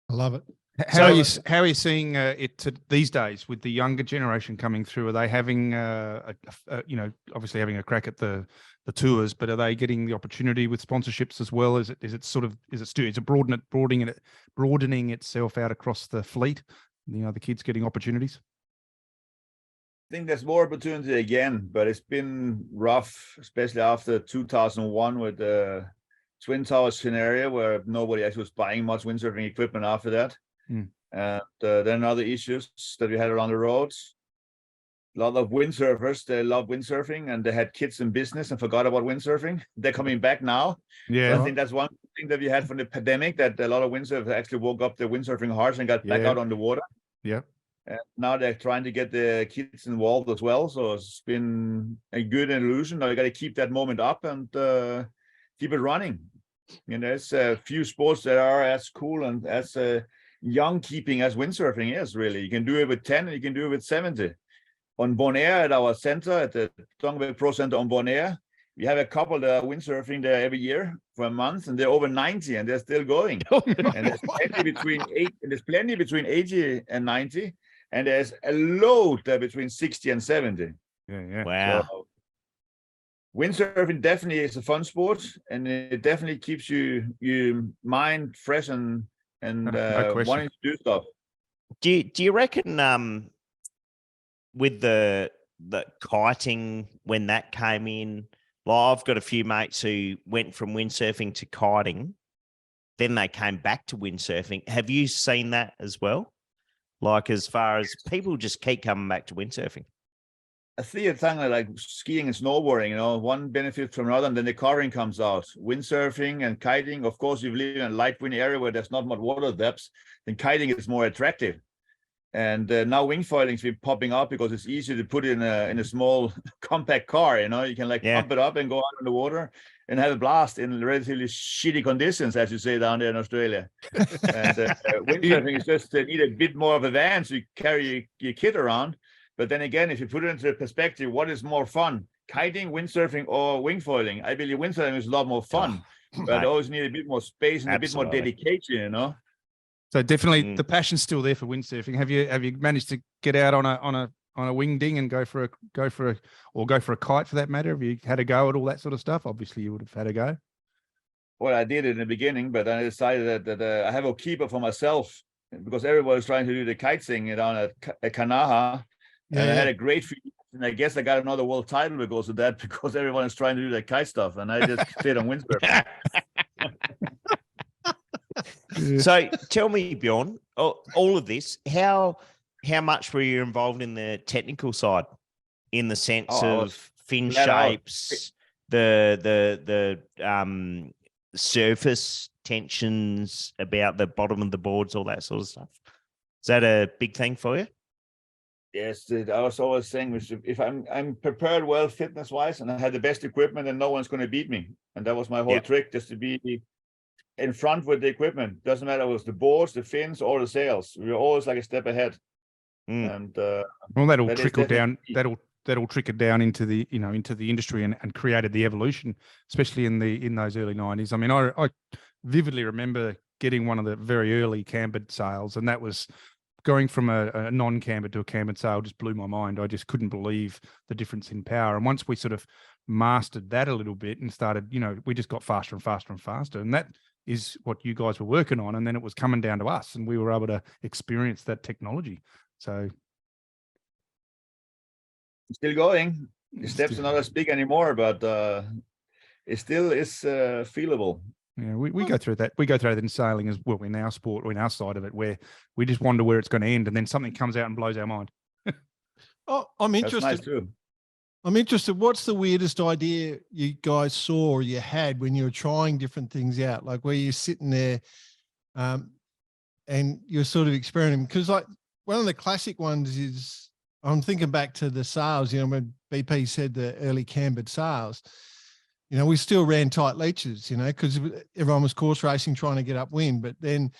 I love it. How are you seeing it these days with the younger generation coming through? Are they having, obviously having a crack at the tours, but are they getting the opportunity with sponsorships as well? Is it broadening itself out across the fleet? The kids getting opportunities. I think there's more opportunity again, but it's been rough, especially after 2001 with the Twin Towers scenario, where nobody actually was buying much windsurfing equipment after that. And then other issues that we had around the roads. A lot of windsurfers, they love windsurfing and they had kids in business and forgot about windsurfing. They're coming back now. Yeah. So I think that's one thing that we had from the pandemic, that a lot of windsurfers actually woke up their windsurfing hearts and got back out on the water. Yeah. And now they're trying to get the kids involved as well. So it's been a good illusion. Now you got to keep that moment up and keep it running. There's a few sports that are as cool and as young keeping as windsurfing is, really. You can do it with 10 and you can do it with 70. On Bonaire at our center, at the Dunkerbeck Pro Center on Bonaire, we have a couple that are windsurfing there every year for a month, and they're over 90 and they're still going. And there's plenty between 80 and 90. And there's a load there between 60 and 70. Yeah. Wow. So, windsurfing definitely is a fun sport, and it definitely keeps your mind fresh and wanting to do stuff. Do you reckon with the kiting, when that came in, like I've got a few mates who went from windsurfing to kiting, then they came back to windsurfing. Have you seen that as well? Like, as far as people just keep coming back to windsurfing? I see a thing like skiing and snowboarding, one benefit from another, and then the carving comes out. Windsurfing and kiting, of course, if you live in a light wind area where there's not much water depths, then kiting is more attractive. And now wingfoiling's been popping up because it's easier to put it in a small compact car. You can pump it up and go out in the water and have a blast in relatively shitty conditions, as you say down there in Australia. And windsurfing is just need a bit more of a van so you carry your kit around. But then again, if you put it into perspective, what is more fun, kiting, windsurfing, or wingfoiling? I believe windsurfing is a lot more fun, but I always need a bit more space and a bit more dedication. So definitely the passion's still there for windsurfing. Have you managed to get out on on a wing ding and go for a kite for that matter? Have you had a go at all that sort of stuff? Obviously, you would have had a go. Well, I did it in the beginning, but then I decided that I have a keeper for myself because everybody was trying to do the kite thing down at Kanaha. And I had a great feeling. And I guess I got another world title because of that, because everyone is trying to do that kite stuff. And I just stayed on windsurfing. So tell me, Bjorn, all of this, how much were you involved in the technical side in the sense of fin shapes, the surface tensions about the bottom of the boards, all that sort of stuff? Is that a big thing for you? Yes, I was always saying, if I'm prepared well fitness wise, and I had the best equipment, and no one's going to beat me. And that was my whole trick, just to be in front with the equipment. Doesn't matter if it was the boards, the fins, or the sails. We were always like a step ahead. And well, that'll trickle down. That'll trickle down into the industry and created the evolution, especially in those early 90s. I mean, I vividly remember getting one of the very early cambered sails, and that was going from a non-cambered to a cambered sail just blew my mind. I just couldn't believe the difference in power. And once we sort of mastered that a little bit and started, we just got faster and faster and faster. And that is what you guys were working on. And then it was coming down to us, and we were able to experience that technology. So still going. The steps are not as big anymore, but it still is feelable. Yeah, we go through that. We go through that in sailing as well, in our sport or in our side of it, where we just wonder where it's going to end, and then something comes out and blows our mind. I'm interested. That's nice too. I'm interested. What's the weirdest idea you guys saw or you had when you were trying different things out? Like where you're sitting there and you're sort of experimenting? Because like one of the classic ones is, I'm thinking back to the sails, when BP said the early cambered sails. We still ran tight leeches, because everyone was course racing trying to get upwind, but then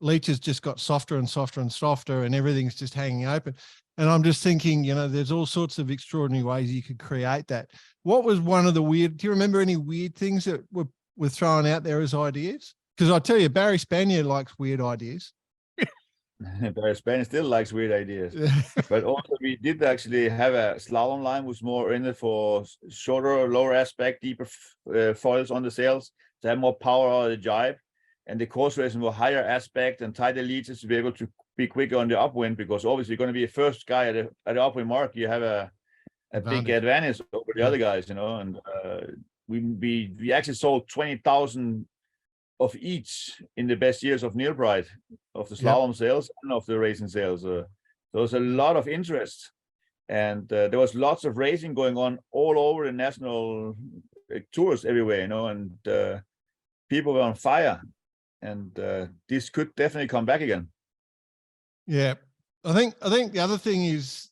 leeches just got softer and softer and softer and everything's just hanging open. And I'm just thinking, there's all sorts of extraordinary ways you could create that. What was one of the do you remember any weird things that were thrown out there as ideas? Because I tell you, Barry Spanier likes weird ideas. Barry Spanier still likes weird ideas. But also we did actually have a slalom line, was more in it for shorter, lower aspect, deeper foils on the sails to have more power out of the jibe. And the course racing were higher aspect and tighter leads to be able to be quicker on the upwind, because obviously you're going to be a first guy at the upwind mark. You have a big advantage over the other guys, and we actually sold 20,000 of each in the best years of Neil Bright, of the slalom sales and of the racing sales. There was a lot of interest, and there was lots of racing going on all over the national tours everywhere, and people were on fire, and this could definitely come back again. Yeah, I think the other thing is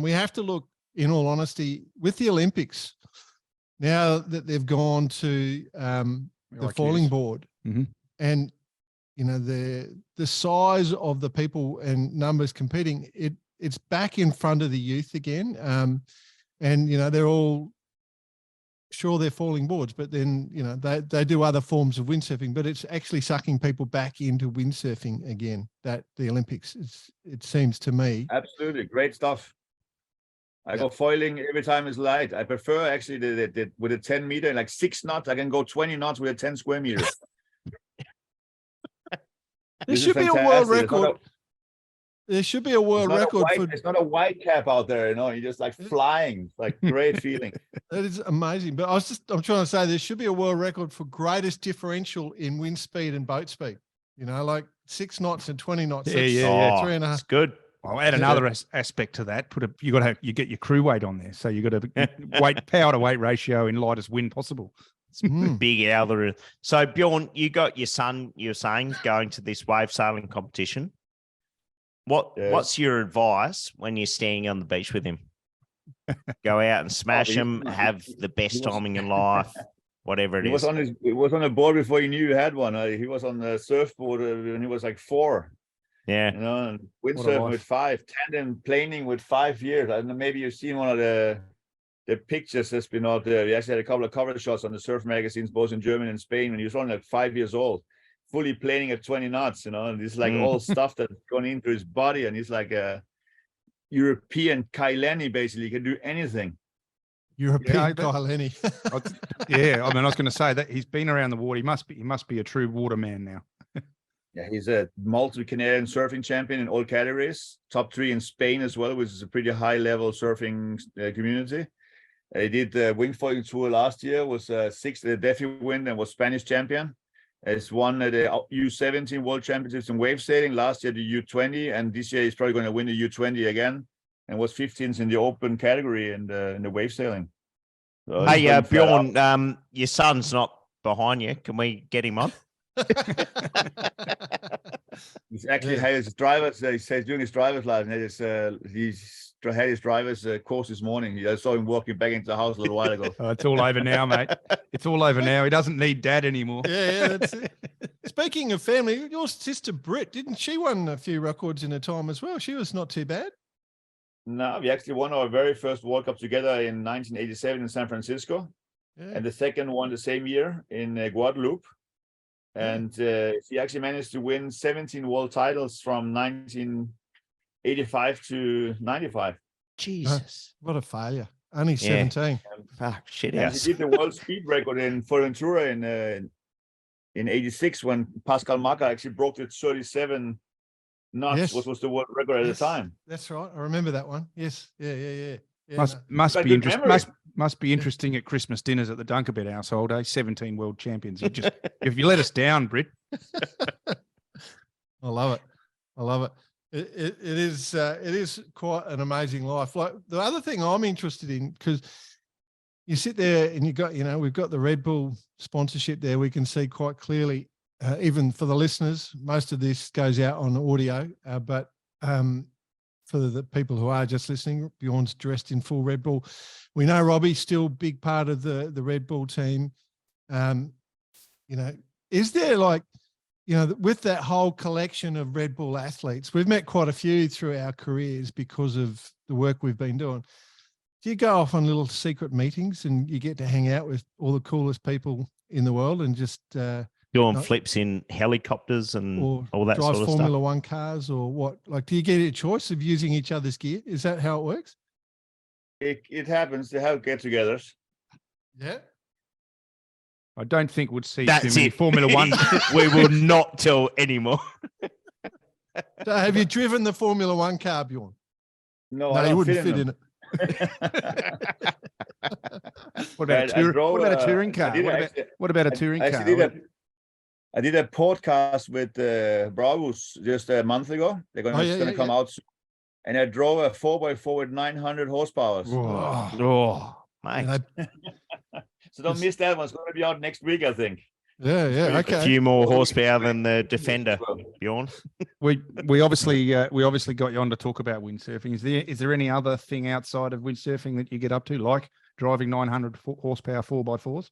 we have to look, in all honesty, with the Olympics, now that they've gone to the falling board. Mm-hmm. And the size of the people and numbers competing, it's back in front of the youth again. And they're all sure they're falling boards, but then they do other forms of windsurfing, but it's actually sucking people back into windsurfing again. That the Olympics, it seems to me. Absolutely, great stuff. I go foiling every time it's light. I prefer actually the with a 10 meter, like 6 knots. I can go 20 knots with a 10 square meters. There should be a world record. There should be a world record for. It's not a white cap out there, You're just like flying, like great feeling. That is amazing. But I'm trying to say there should be a world record for greatest differential in wind speed and boat speed. Like 6 knots and 20 knots. Yeah. 3.5. That's good. I'll add another aspect to that. You get your crew weight on there, so you got to power to weight ratio in lightest wind possible. It's big algorithm. So Bjorn, you got your son, you're saying, going to this wave sailing competition. What's your advice when you're standing on the beach with him? Go out and smash him, have the best time in your life, whatever it is. He was on a board before he knew he had one. He was on the surfboard when he was like 4. Yeah. And windsurfing with 5, tandem planing with 5 years. I don't know, maybe you've seen one of the pictures that's been out there. We actually had a couple of cover shots on the surf magazines, both in Germany and Spain, when he was only like 5 years old, fully planing at 20 knots, and it's like all stuff that's gone into his body. And he's like, European Kai Lenny, basically. He can do anything. European Kyle Lenny. Yeah, I mean, I was going to say that he's been around the water. He must be a true water man now. Yeah, he's a multi-Canadian surfing champion in all categories. Top 3 in Spain as well, which is a pretty high-level surfing community. He did the Windsurfing tour last year, was 6th at the Defi Wind and was Spanish champion. He's won at the U17 World Championships in wave sailing, last year the U20, and this year he's probably going to win the U20 again, and was 15th in the open category in the wave sailing. So Hey, Bjorn, your son's not behind you. Can we get him on? He's actually had his driver's. He says during his driver's license, he's had his driver's course this morning. I saw him walking back into the house a little while ago. Oh, it's all over now, mate. It's all over now. He doesn't need dad anymore. Yeah, that's it. Speaking of family, your sister Britt, didn't she won a few records in her time as well? She was not too bad. No, we actually won our very first World Cup together in 1987 in San Francisco, and the second one the same year in Guadeloupe. And she actually managed to win 17 world titles from 1985 to 95. Jesus. What a failure. Only 17. Fuck, shit And house. she did the world speed record in Fuerteventura in 86 when Pascal Maca actually broke it 37 knots, Yes. which was the world record at Yes. the time. That's right. I remember that one. Yes. Yeah. Must Got be good interesting. memory. Must be interesting at Christmas dinners at the Dunkerbeck household. 17 world champions. If you let us down, Britt. I love it. I love it. It is quite an amazing life. Like the other thing I'm interested in, because you sit there and we've got the Red Bull sponsorship there. We can see quite clearly, even for the listeners, most of this goes out on audio, but for the people who are just listening, Bjorn's dressed in full Red Bull. We know Robbie's still a big part of the Red Bull team. Is there with that whole collection of Red Bull athletes, we've met quite a few through our careers because of the work we've been doing. Do you go off on little secret meetings and you get to hang out with all the coolest people in the world and just Doing flips in helicopters and all that sort of Formula stuff? One cars or what? Like, do you get a choice of using each other's gear? Is that how it works? It happens to have get-togethers. Yeah. I don't think we'd see That's too many it. Formula One. We will not tell anymore. So have you driven the Formula One car, Bjorn? No, No, I you don't wouldn't fit fit in in them. it. What about what about a touring car? What about a touring car? I did a podcast with Bravos just a month ago. They're going to come out soon. And I drove a 4x4 with 900 horsepower. Mate. So don't miss that one. It's going to be out next week, I think. Yeah. Okay. A few more horsepower than the Defender, Bjorn. We obviously got you on to talk about windsurfing. Is there any other thing outside of windsurfing that you get up to, like driving 900 horsepower 4x4s?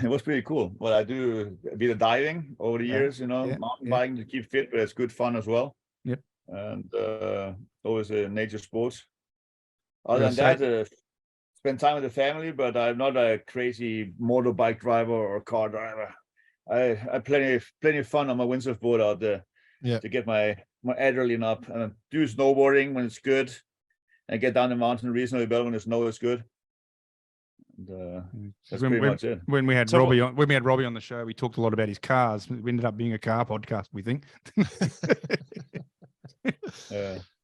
It was pretty cool. Well, I do a bit of diving over the years, mountain biking to keep fit, but it's good fun as well. Yep. And always nature sports. Other than that, spend time with the family, but I'm not a crazy motorbike driver or car driver. I plenty of fun on my windsurf board out there to get my adrenaline up, and do snowboarding when it's good, and get down the mountain reasonably well when the snow is good. And, that's pretty much it. When we had Robbie on the show, we talked a lot about his cars. We ended up being a car podcast, we think.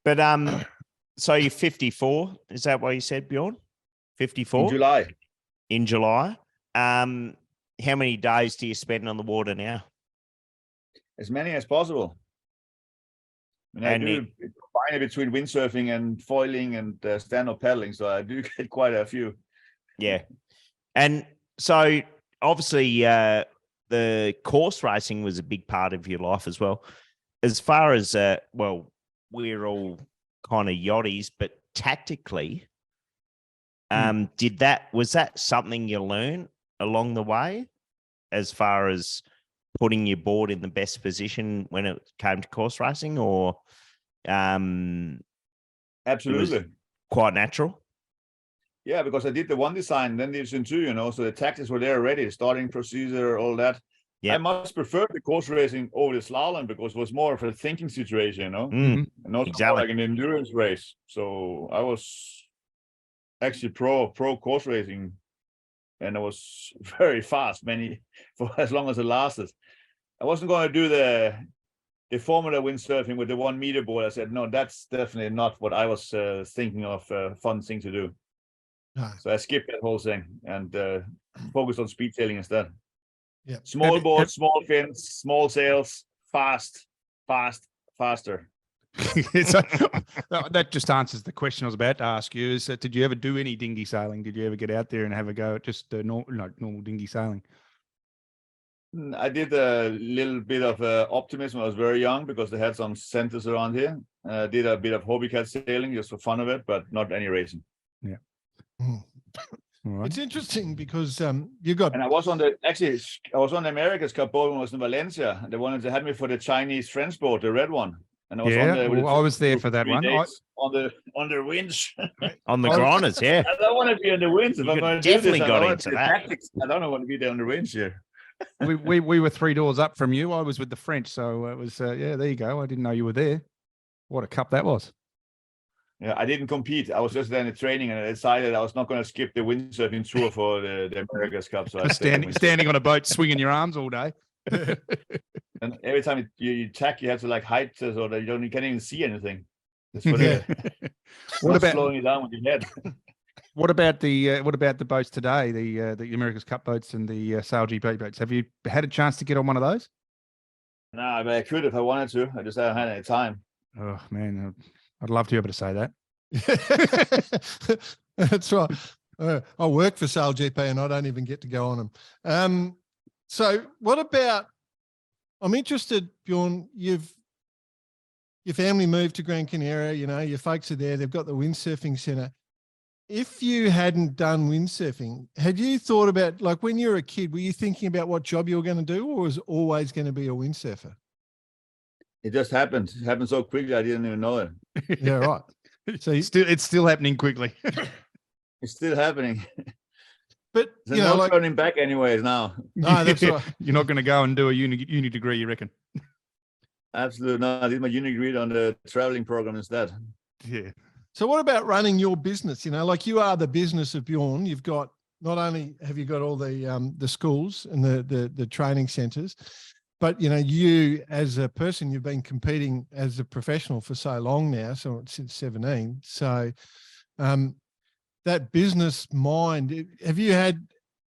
But so you're 54, is that what you said, Bjorn? 54? In July. How many days do you spend on the water now? As many as possible. I do combine it between windsurfing and foiling and stand-up paddling, so I do get quite a few. Yeah. And so obviously the course racing was a big part of your life as well. As far as, we're all kind of yachties, but tactically, was that something you learned along the way as far as putting your board in the best position when it came to course racing, or absolutely quite natural? Yeah, because I did the one design, then division 2, so the tactics were there already, starting procedure, all that. Yeah. I much prefer the course racing over the slalom because it was more of a thinking situation, and also Exactly. like an endurance race. So I was actually pro course racing, and I was very fast for as long as it lasted. I wasn't going to do the Formula windsurfing with the 1 meter board. I said, no, that's definitely not what I was thinking of, fun thing to do. No. So I skipped that whole thing and focused on speed sailing instead. Yeah. Small boards, small fins, small sails, faster. So, that just answers the question I was about to ask you. Is did you ever do any dinghy sailing? Did you ever get out there and have a go at just normal dinghy sailing? I did a little bit of optimism. I was very young because they had some centers around here. I did a bit of hobby cat sailing just for fun of it, but not any racing. Yeah. Mm. All right. It's interesting because you got. And I was on the America's Cup boat when I was in Valencia. They wanted to have me for the Chinese French boat, the red one. And I was on there. I was there for that one. On the winch. On the grinders, yeah. I don't want to be on the winch. If You I'm going to do definitely this, got I don't into want that. tactics. I don't want to be there on the winch here. we were 3 doors up from you. I was with the French, so it was yeah. There you go. I didn't know you were there. What a cup that was! Yeah, I didn't compete. I was just there in the training, and I decided I was not going to skip the windsurfing tour for the America's Cup. So I standing on a boat, swinging your arms all day. And every time you tack, you have to like hide so that you can't even see anything. That's for What about slowing you down with your head? what about the boats today? The America's Cup boats and the Sail GP boats. Have you had a chance to get on one of those? No, but I could if I wanted to. I just haven't had any time. Oh man, I'd love to be able to say that. That's right. I work for Sail GP and I don't even get to go on them. So what about, I'm interested, Bjorn, your family moved to Gran Canaria, your folks are there, they've got the windsurfing center. If you hadn't done windsurfing, had you thought about, like when you were a kid, were you thinking about what job you were going to do, or was it always going to be a windsurfer? It just happened. It happened so quickly I didn't even know it. Yeah, right. So It's still happening quickly. It's still happening. but There's no turning back anyways now. no, that's right. You're not going to go and do a uni degree, you reckon? Absolutely not. I did my uni degree on the traveling program instead. Yeah. So what about running your business? Like you are the business of Bjorn. You've got, not only have you got all the schools and the training centers, but you as a person, you've been competing as a professional for so long now, so since 17. So that business mind, have you had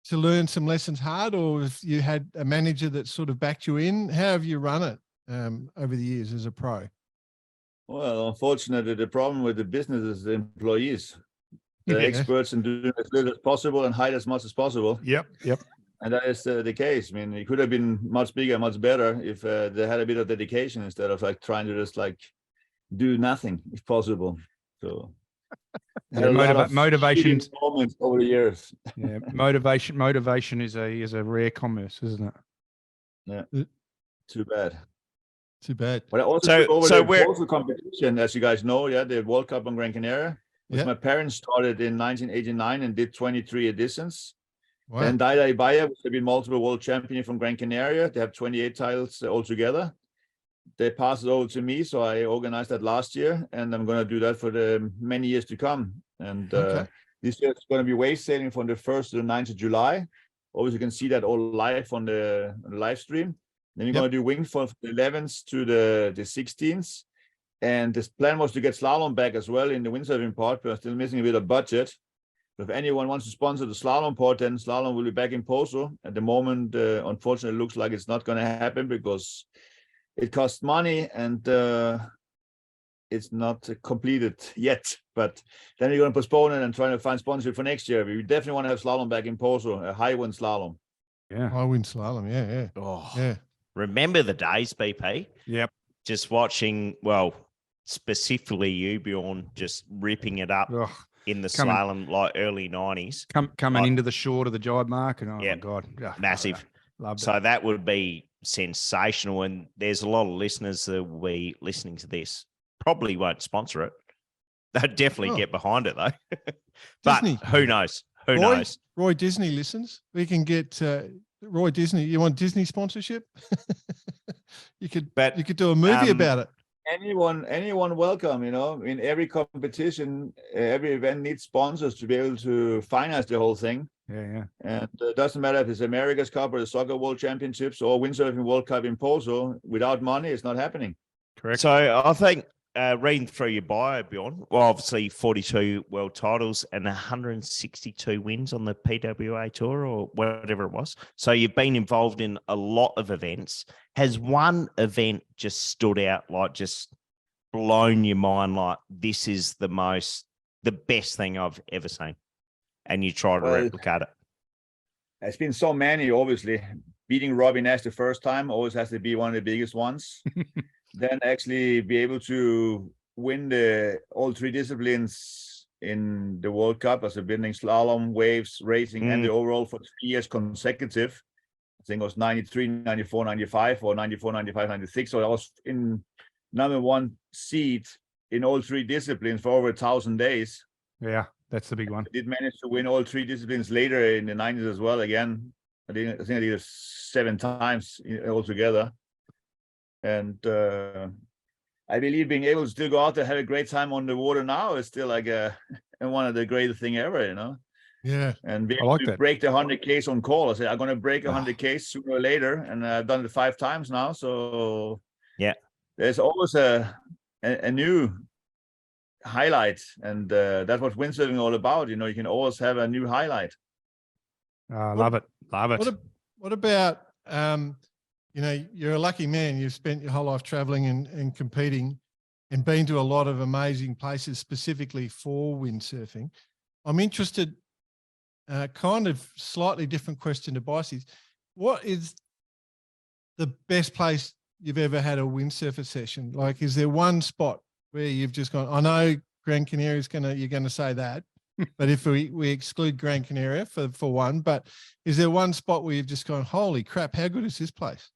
to learn some lessons hard, or have you had a manager that sort of backed you in? How have you run it over the years as a pro? Well, unfortunately, the problem with the business is the employees. They're experts in doing as little as possible and hide as much as possible. Yep. And that is the case. I mean, it could have been much bigger, much better if they had a bit of dedication instead of like trying to just like do nothing if possible. So motivation moments over the years. Yeah, motivation is a rare commerce, isn't it? Yeah. Too bad. Too bad. But I also took over the postal competition, as you guys know, the World Cup on Gran Canaria, which my parents started in 1989 and did 23 editions. Wow. And Daida Ibaya, which have been multiple world champion from Gran Canaria, they have 28 titles altogether. They passed it over to me, so I organized that last year, and I'm going to do that for the many years to come. And this year it's going to be wave sailing from the 1st to the 9th of July. Always you can see that all live on the live stream. Then you're going to do wing from the 11th to the 16th. And this plan was to get slalom back as well in the windsurfing part, but I'm still missing a bit of budget. If anyone wants to sponsor the slalom part, then slalom will be back in Poso. At the moment, unfortunately, it looks like it's not going to happen because it costs money and it's not completed yet. But then you're going to postpone it and trying to find sponsorship for next year. We definitely want to have slalom back in Poso, a high wind slalom. Yeah, high wind slalom. Yeah. Oh, yeah. Remember the days, BP? Yep. Just watching, well, specifically you, Bjorn, just ripping it up in the slalom, like early 90s. Coming into the short of the jibe mark. And my God. Massive. Loved it. So that would be sensational. And there's a lot of listeners that will be listening to this. Probably won't sponsor it. They'll definitely get behind it, though. But Disney. Who knows? Who knows? Roy Disney listens. We can get Roy Disney. You want Disney sponsorship? You could do a movie about it. anyone welcome, in every competition, every event needs sponsors to be able to finance the whole thing. Yeah. And it doesn't matter if it's America's Cup or the Soccer World Championships or Windsurfing World Cup in Poso. Without money, it's not happening. Correct. So I think reading through your bio, Bjorn, well, obviously 42 world titles and 162 wins on the PWA tour or whatever it was. So you've been involved in a lot of events. Has one event just stood out, like just blown your mind, like this is the best thing I've ever seen? And you try to replicate it? It's been so many, obviously. Beating Robbie Nash the first time always has to be one of the biggest ones. Then actually be able to win all three disciplines in the World Cup as a winning slalom, waves, racing, and the overall for 3 years consecutive. I think it was 93, 94, 95, or 94, 95, 96. So I was in #1 seed in all three disciplines for over 1,000 days. Yeah, that's the big one. I did manage to win all three disciplines later in the 90s as well. Again, I think I did it 7 times altogether. And I believe being able to still go out there, have a great time on the water now is still like one of the greatest thing ever, Yeah. And be I able like to that. break the 100Ks on call. I said, I'm going to break 100Ks sooner or later. And I've done it 5 times now. So yeah, there's always a new highlight. And that's what windsurfing is all about. You can always have a new highlight. Love it. What about, you're a lucky man. You've spent your whole life traveling and competing and been to a lot of amazing places specifically for windsurfing. I'm interested, kind of slightly different question to Bicey's. What is the best place you've ever had a windsurfer session? Like, is there one spot where you've just gone, I know Gran Canaria you're going to say that, but if we exclude Gran Canaria for one, but is there one spot where you've just gone, holy crap, how good is this place?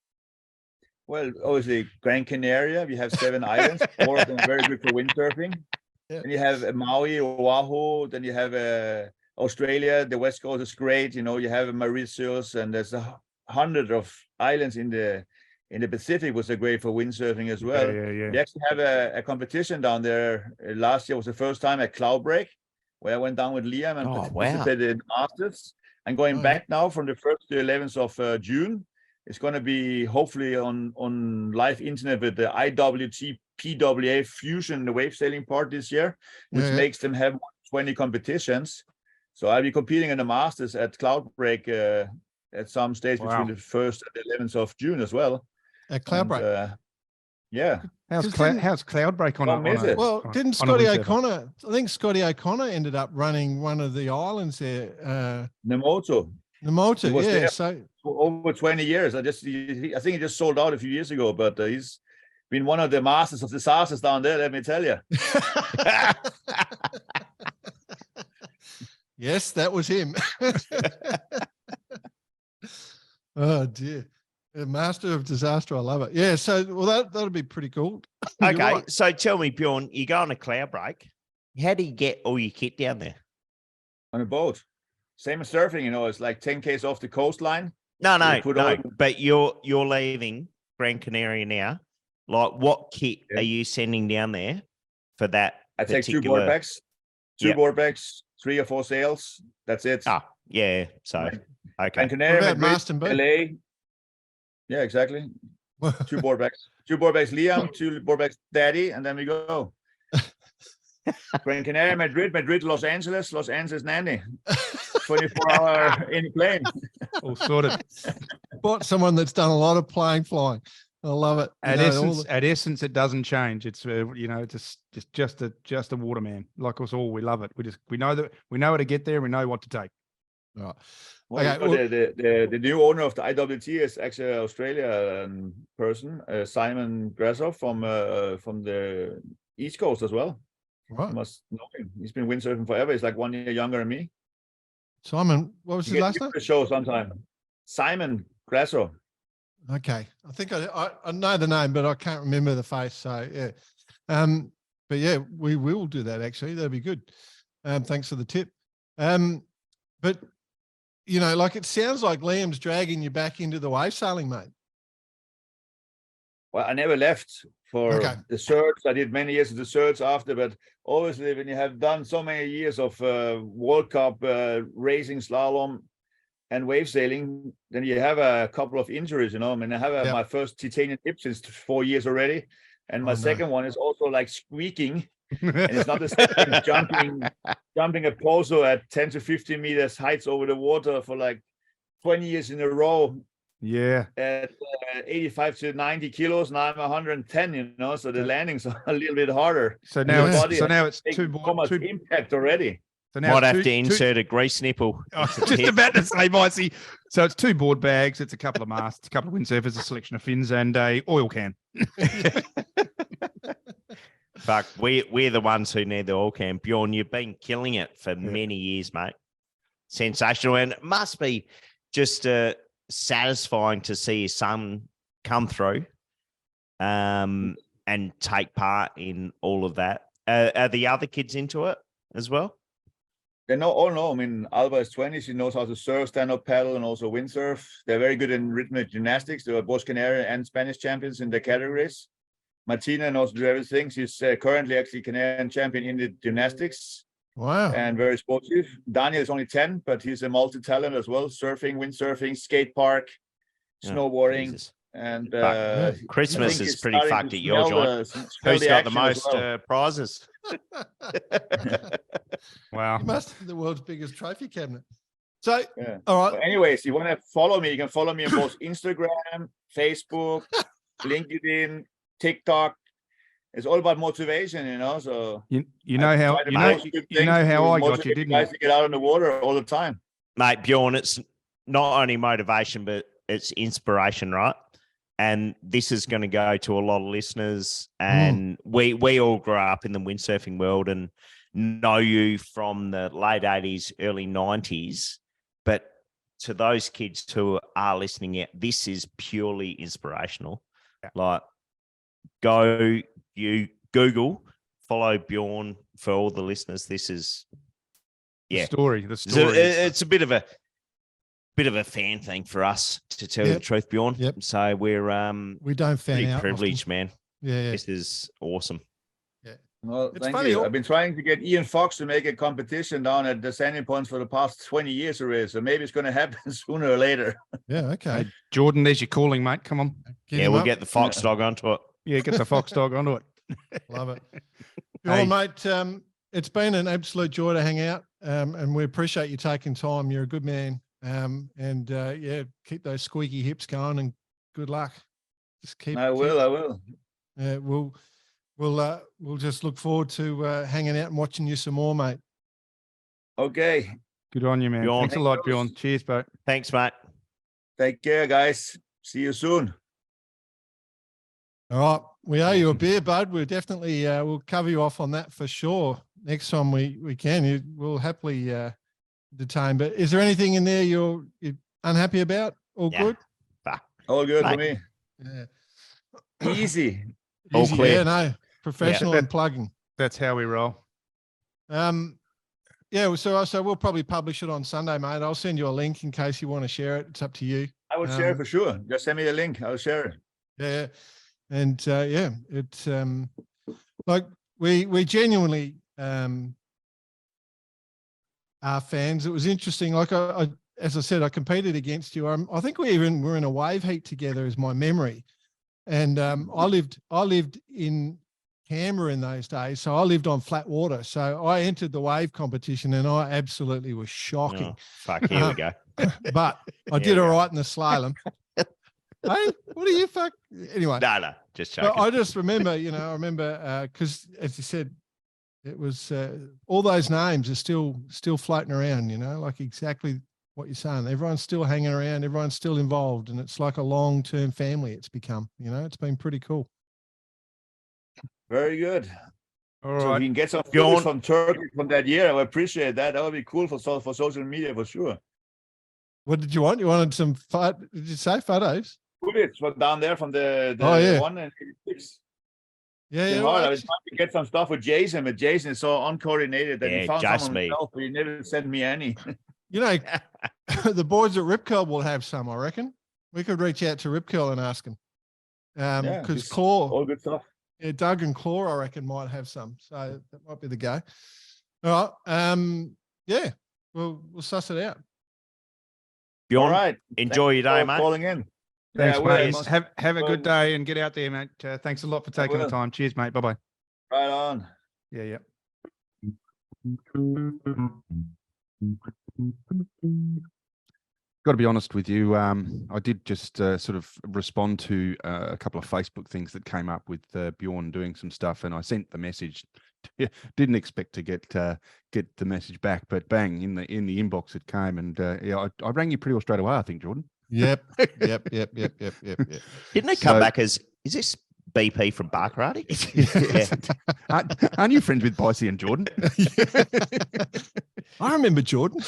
Well, obviously, Gran Canaria, we have 7 islands, 4 of them very good for windsurfing. Yeah. Then you have Maui, Oahu, then you have Australia, the West Coast is great. You have Mauritius, and there's 100 of islands in the Pacific, which are great for windsurfing as well. Yeah. We actually have a competition down there. Last year was the first time at Cloudbreak, where I went down with Liam and participated in Masters. And going back now from the 1st to 11th of June, it's going to be hopefully on live internet with the IWT PWA Fusion, the wave sailing part this year, which makes them have 20 competitions. So I'll be competing in the Masters at Cloudbreak at some stage between the 1st and the 11th of June as well. At Cloudbreak? Yeah. How's Cloudbreak on it? Well, didn't Scotty O'Connor, I think Scotty O'Connor ended up running one of the islands there. Namoto. Yeah. So for over 20 years. I think he just sold out a few years ago, but he's been one of the masters of disasters down there, let me tell you. Yes, that was him. Oh dear. A master of disaster. I love it. Yeah. So, well, that'll be pretty cool. Okay. Right. So tell me, Bjorn, you go on a Cloudbreak. How do you get all your kit down there? On a boat. Same as surfing, it's like 10 Ks off the coastline. No. But you're leaving Gran Canaria now. Like, what kit are you sending down there for that? I take 2 board packs, 2 board packs, 3 or 4 sails. That's it. Oh, yeah. So, okay. Gran Canaria, Madrid, LA. Yeah, exactly. 2 board packs. 2 board packs, Liam, 2 board packs, Daddy, and then we go. Gran Canaria, Madrid, Los Angeles, Nandy. 24-hour in plane. All sorted. Bought someone that's done a lot of flying. I love it. At essence, it doesn't change. It's it's just a waterman like us all. We love it. We know how to get there. We know what to take. Right. Well, the new owner of the IWT is actually an Australian person, Simon Grassoff from the East Coast as well. Right. You must know him. He's been windsurfing forever. He's like 1 year younger than me. Simon, what was his last name? The show sometime. Simon Grasso. Okay, I think I know the name, but I can't remember the face. So yeah, but yeah, we will do that. Actually, that'd be good. Thanks for the tip. But like it sounds like Liam's dragging you back into the wave sailing, mate. Well, I never left for Okay. the certs. I did many years of the certs after, but obviously when you have done so many years of World Cup racing, slalom, and wave sailing, then you have a couple of injuries. I mean, I have Yep. my first titanium hip since 4 years already, and my Oh, no. second one is also like squeaking, and it's not the same jumping a poso at 10 to 15 meters heights over the water for like 20 years in a row Yeah. at 85 to 90 kilos. Now I'm 110, so the landings are a little bit harder. So And now the it's body so has now it's taken two so much two. impact already. So now Might it's have to two- insert a grease nipple. I was into the just hip. about to say, Micey. So it's 2 board bags, it's a couple of masts, a couple of windsurfers, a selection of fins, and a oil can. Fuck, we're the ones who need the oil can. Bjorn, you've been killing it for many years, mate. Sensational. And it must be just satisfying to see your son come through and take part in all of that. Are the other kids into it as well? They all know. I mean, Alba is 20. She knows how to surf, stand-up paddle, and also windsurf. They're very good in rhythmic gymnastics. They were both Canadian and Spanish champions in their categories. Martina knows to do everything. She's currently actually Canadian champion in the gymnastics Wow. and very sportive. Daniel is only 10, but he's a multi-talent as well. Surfing, windsurfing, skate park, snowboarding. Jesus. And Christmas I think is he's pretty starting fucked to at your smell joint. smell Who's got the action as most well. prizes? Wow. You must have the world's biggest trophy cabinet. So, Yeah. all So right. anyways, you want to follow me, you can follow me on both Instagram, Facebook, LinkedIn, TikTok. It's all about motivation, So You know how try to you know post good you know things how to I got you, motivate didn't guys you? to get out on the water all the time. Mate, Bjorn, it's not only motivation, but it's inspiration, right? And this is going to go to a lot of listeners. And we all grew up in the windsurfing world and know you from the late 80s, early 90s. But to those kids who are listening out, this is purely inspirational. Yeah. Like, go, you Google, follow Bjorn for all the listeners. This is, The yeah. story. So it's a bit of a fan thing for us, to tell you the truth, Bjorn. Yep. So we're We don't fan pretty out privileged, often. man. Yeah. This is awesome. Well, It's thank funny, you. I've been trying to get Ian Fox to make a competition down at the Sandy Points for the past 20 years already. So maybe it's going to happen sooner or later. Yeah. Okay. Hey, Jordan, there's your calling, mate. Come on. Get Yeah, him we'll up. get the Fox dog onto it. Yeah, get the fox dog onto it. Love it. Hey. Well, mate, it's been an absolute joy to hang out, and we appreciate you taking time. You're a good man, and keep those squeaky hips going, and good luck. Just keep. I will. Yeah, we'll just look forward to hanging out and watching you some more, mate. Okay. Good on you, man. Bjorn. Thanks a lot, Bjorn. Cheers, bro. Thanks, mate. Take care, guys. See you soon. All right, we owe you a beer, bud. We'll definitely we'll cover you off on that for sure. Next time we can, we'll happily detain. But is there anything in there you're unhappy about? All Yeah. good? Fuck. All good for Bye. me. Yeah. Easy. All Easy, clear. yeah, no, professional and plugging. That's how we roll. Yeah, so we'll probably publish it on Sunday, mate. I'll send you a link in case you want to share it. It's up to you. I would share it for sure. Just send me a link. I'll share it. Yeah, and it's like we genuinely are fans. It was interesting. Like I as I said, I competed against you. I think we even were in a wave heat together, is my memory. And I lived in Canberra in those days, so I lived on flat water. So I entered the wave competition, and I absolutely was shocking. Oh, fuck, here we go. But I did all right in the slalom. Hey, what are you fuck? Anyway, No, just but joking. I just remember, because as you said, it was all those names are still floating around. Like exactly what you're saying. Everyone's still hanging around. Everyone's still involved, and it's like a long-term family. It's become. It's been pretty cool. Very good. All So right. we can get some Go footage on. from Turkey from that year. I would appreciate that. That would be cool for social media for sure. What did you want? You wanted some did you say photos? Footage from down there from the Oh, yeah. one and 86. Yeah, Yeah, yeah. hard. I Well, was trying to get some stuff with Jason, but Jason is so uncoordinated that Yeah, he found just some me. himself, but he never sent me any. the boys at Rip Curl will have some, I reckon. We could reach out to Rip Curl and ask them. Yeah, Because it's Claw, all good stuff. Yeah, Doug and Claw, I reckon, might have some. So that might be the go. All right. Yeah, we'll suss it out. Bjorn, All right. enjoy your day, for mate. calling in. Thanks, Yeah, I mate. will. Have a good day and get out there, mate. Thanks a lot for taking the will. time. Cheers, mate. Bye-bye. Right on. Yeah. Got to be honest with you. I did just sort of respond to a couple of Facebook things that came up with Bjorn doing some stuff, and I sent the message. Didn't expect to get the message back, but bang, in the inbox it came, and yeah, I rang you pretty well straight away, I think, Jordan. Yep. Yep. Didn't it come back as, is this BP from Barkarati? Aren't you friends with Bicey and Jordan? I remember Jordan.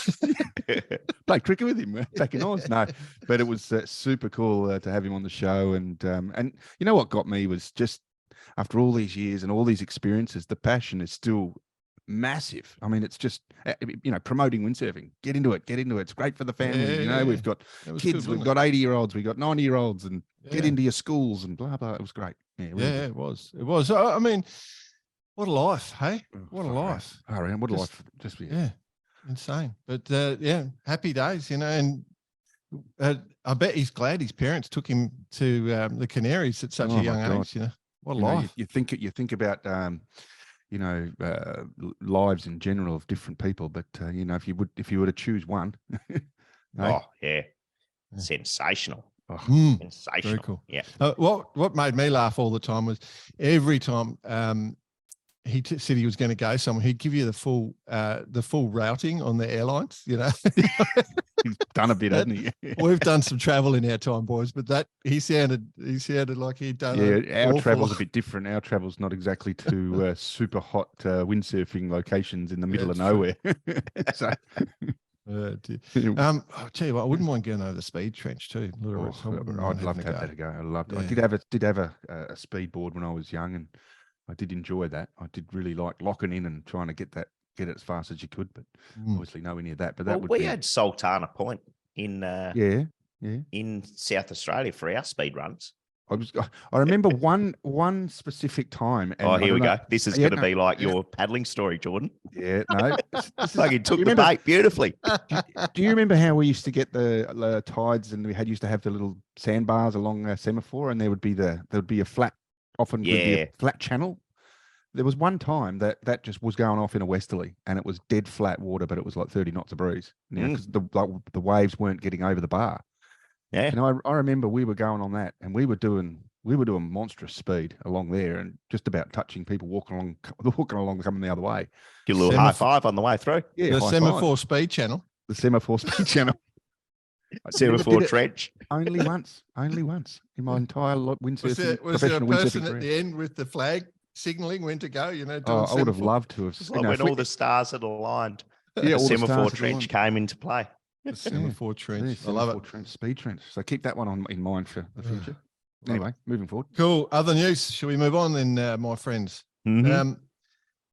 Played cricket with him back in Oz. No, but it was super cool to have him on the show. And you know what got me was just after all these years and all these experiences, the passion is still massive. I mean, it's just, promoting windsurfing. Get into it. It's great for the family. We've got kids, we've got 80-year-olds, we've got 90-year-olds, and get into your schools and blah, blah. It was great. Yeah, really it was. I mean, what a life, hey? What a life. All right, what a life. Just yeah, insane. But yeah, happy days, and I bet he's glad his parents took him to the Canaries at such a young age. What a life. You think about lives in general of different people, but if you were to choose one, oh yeah, sensational. Sensational. Very cool. Yeah. What made me laugh all the time was every time he said he was going to go somewhere, he'd give you the full routing on the airlines. He's done a bit, hasn't he? We've done some travel in our time, boys, but that he sounded like he'd done. Yeah, our travel's a bit different. Our travel's not exactly to super hot windsurfing locations in the middle of nowhere. So. I'll tell you what, I wouldn't mind going over the speed trench too. I'd love to have that to go. I loved it. I did have a speed board when I was young, and I did enjoy that. I did really like locking in and trying to get it as fast as you could, but obviously nowhere near that. But we had Sultana Point in in South Australia for our speed runs. I remember one specific time. And here we go. This is going to be like your paddling story, Jordan. Yeah, no. Like he took the bait beautifully. Do you remember how we used to get the tides, and we used to have the little sandbars along a semaphore, and there would be a flat, often would be a flat channel. There was one time that just was going off in a westerly, and it was dead flat water, but it was like 30 knots a breeze. Because the waves weren't getting over the bar. Yeah, and I remember we were going on that, and we were doing monstrous speed along there, and just about touching people walking along, coming the other way. Get a little high five on the way through. Yeah, the semaphore speed channel. The semaphore speed channel. Semaphore trench. Only once in my entire windsurfing. Was there a person at the end with the flag signaling when to go? I would have loved to have. When all the stars had aligned, the semaphore trench came into play. The semaphore trench. I love it. Speed trench. So keep that one in mind for the future. Anyway, moving forward. Cool. Other news. Shall we move on then, my friends? Mm-hmm.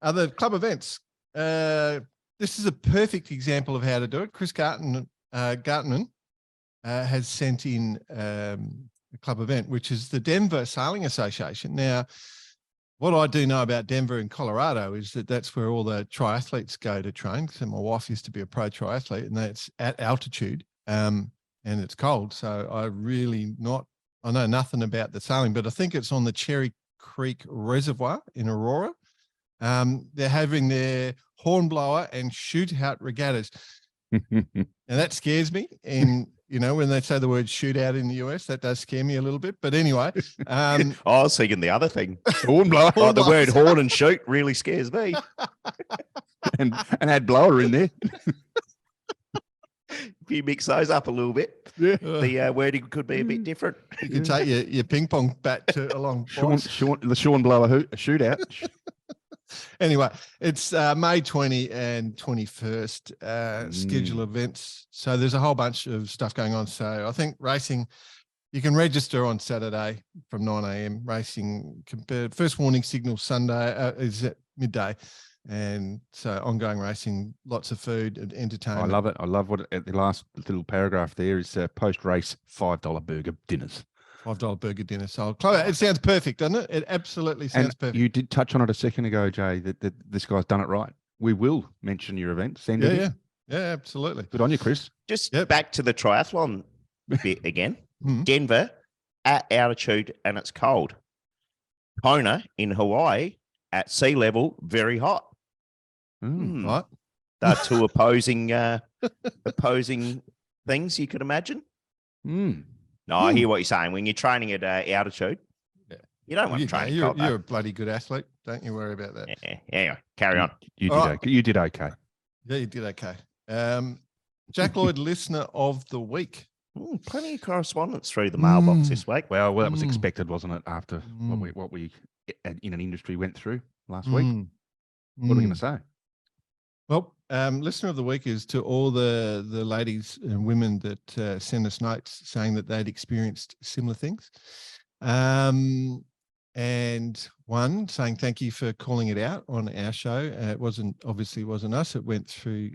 Other club events. This is a perfect example of how to do it. Chris Gartman has sent in a club event, which is the Denver Sailing Association. Now, what I do know about Denver in Colorado is that that's where all the triathletes go to train. So my wife used to be a pro triathlete, and that's at altitude, and it's cold. So I know nothing about the sailing, but I think it's on the Cherry Creek Reservoir in Aurora. They're having their hornblower and shootout regattas. And that scares me. And, when they say the word shootout in the US, that does scare me a little bit. But anyway. I was thinking the other thing. Hornblower. Oh, the word horn and shoot really scares me. and add blower in there. If you mix those up a little bit, the wording could be a bit different. You can take your ping pong bat along. The Sean Blower shootout. Anyway, it's May 20 and 21st schedule events. So there's a whole bunch of stuff going on. So I think racing, you can register on Saturday from 9 a.m. Racing, first warning signal Sunday is at midday. And so ongoing racing, lots of food and entertainment. I love it. I love what the last little paragraph there is post-race $5 burger dinners. $5 burger dinner. So it sounds perfect, doesn't it? It absolutely sounds And perfect. you did touch on it a second ago, Jay, that this guy's done it right. We will mention your event. Send it in. Yeah, absolutely. Good on you, Chris. Just Yep. back to the triathlon bit again. Mhm. Denver at altitude and it's cold. Kona in Hawaii at sea level, very hot. Right. They're two opposing things you could imagine. No, I hear what you're saying. When you're training at altitude, you don't want to train in cold. You're a bloody good athlete. Don't you worry about that. Yeah. Anyway, carry on. You All did right. okay. You did okay. Yeah, you did okay. Jack Lloyd, listener of the week. Plenty of correspondence through the mailbox this week. Well, that was expected, wasn't it? After what we in an industry went through last week. What are we going to say? Well, listener of the week is to all the ladies and women that send us notes saying that they'd experienced similar things. And one saying thank you for calling it out on our show. It obviously wasn't us. It went through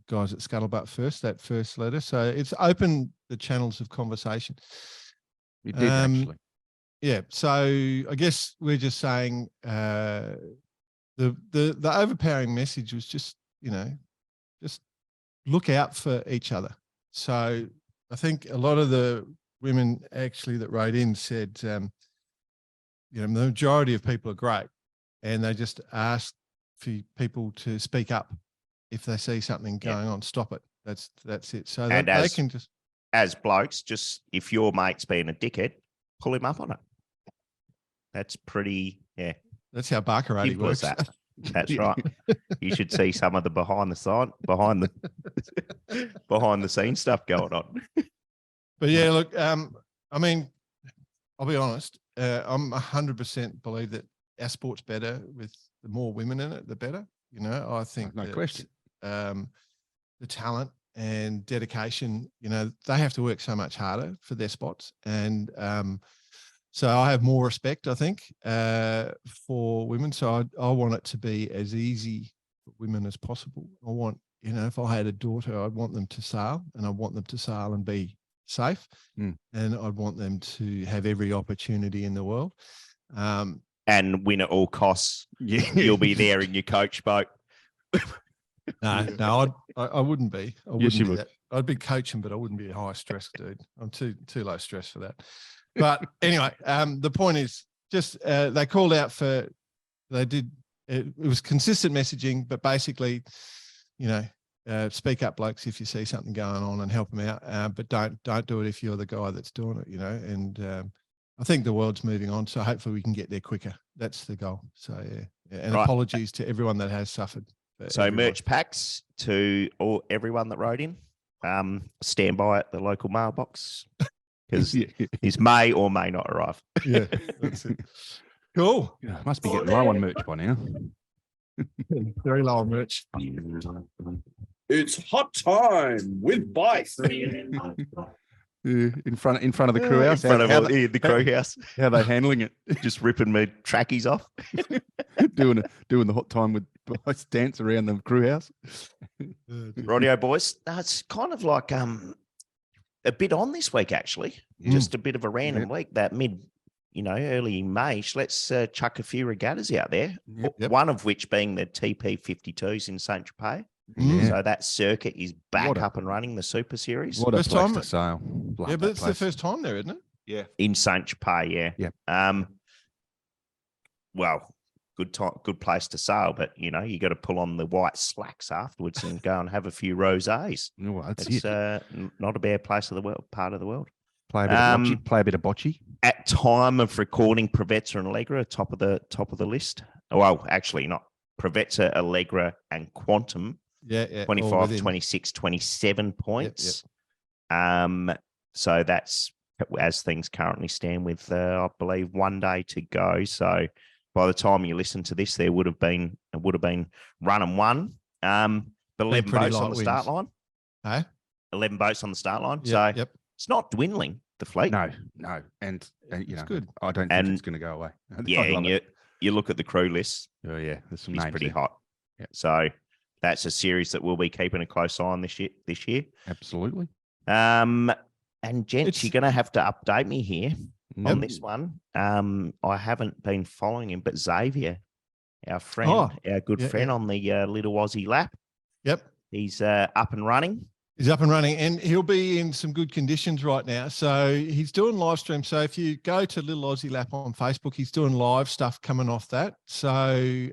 guys at Scuttlebutt first, that first letter. So it's opened the channels of conversation. It did actually. Yeah. So I guess we're just saying the overpowering message was just, just look out for each other. So I think a lot of the women actually that wrote in said, the majority of people are great, and they just ask for people to speak up if they see something going on. Stop it. That's it. So And they can just, as blokes, just if your mate's being a dickhead, pull him up on it. That's pretty, that's how Barkarati simple as works. that. That's right. You should see some of the behind the scenes stuff going on. But yeah, look, I mean, I'll be honest. I'm 100% believe that our sport's better with the more women in it, the better. I think No question. The talent and dedication, they have to work so much harder for their spots. And so I have more respect, I think, for women. So I want it to be as easy for women as possible. I want, if I had a daughter, I'd want them to sail, and I want them to sail and be safe. And I'd want them to have every opportunity in the world. And win at all costs. You'll be there in your coach boat. No, I wouldn't be. I wouldn't Yes, you be would. that. I'd be coaching, but I wouldn't be a high stress dude. I'm too low stress for that. But anyway, the point is just they called out for, it was consistent messaging, but basically, speak up, blokes, if you see something going on and help them out. But don't do it if you're the guy that's doing it, And I think the world's moving on, so hopefully we can get there quicker. That's the goal. So yeah. And apologies to everyone that has suffered. So everyone. merch packs to everyone that wrote in. Stand by at the local mailbox because his may or may not arrive. Yeah, that's it. Cool. Yeah, must be getting low on merch by now. Very low on merch. It's hot time with Bice. In front of the crew house. In front of the crew house. How are they handling it? Just ripping my trackies off. doing the hot time with Bice dance around the crew house. Rodeo boys. It's kind of like a bit on this week, actually. Just a bit of a random week, that early May. Let's chuck a few regattas out there. Yep. One of which being the TP 52s in Saint Tropez. So that circuit is back up and running, the Super Series. What a First place time- to sail. Love Yeah, that but it's the place. first time there, isn't it? Yeah. In Saint Tropez, Yeah. Well, good place to sail, but you got to pull on the white slacks afterwards and go and have a few rosés. Well, that's It's it. not a bad part of the world. Play a bit of bocce. At time of recording, Preveza and Allegra are top of the list. Well, actually not. Preveza, Allegra, and Quantum. Yeah. 25, 26, 27 points. So that's as things currently stand with, I believe, 1 day to go. So by the time you listen to this, it would have been run and won. But 11 pretty boats on light the wins. start line. Hey? 11 boats on the start line. Yep, So it's not dwindling, the fleet. No. And It's good. I don't think it's going to go away. Yeah, I love and it. you look at the crew list, Oh, yeah. There's some he's names pretty there. hot. Yeah. So that's a series that we'll be keeping a close eye on this year. Absolutely. And gents, It's- you're going to have to update me here on Yep. this one. I haven't been following him, but Xavier, our friend, Oh, our good yeah, friend yeah. on the Little Aussie Lap, Yep. he's up and running. He's up and running, and he'll be in some good conditions right now. So he's doing live stream. So if you go to Little Aussie Lap on Facebook, he's doing live stuff coming off that. So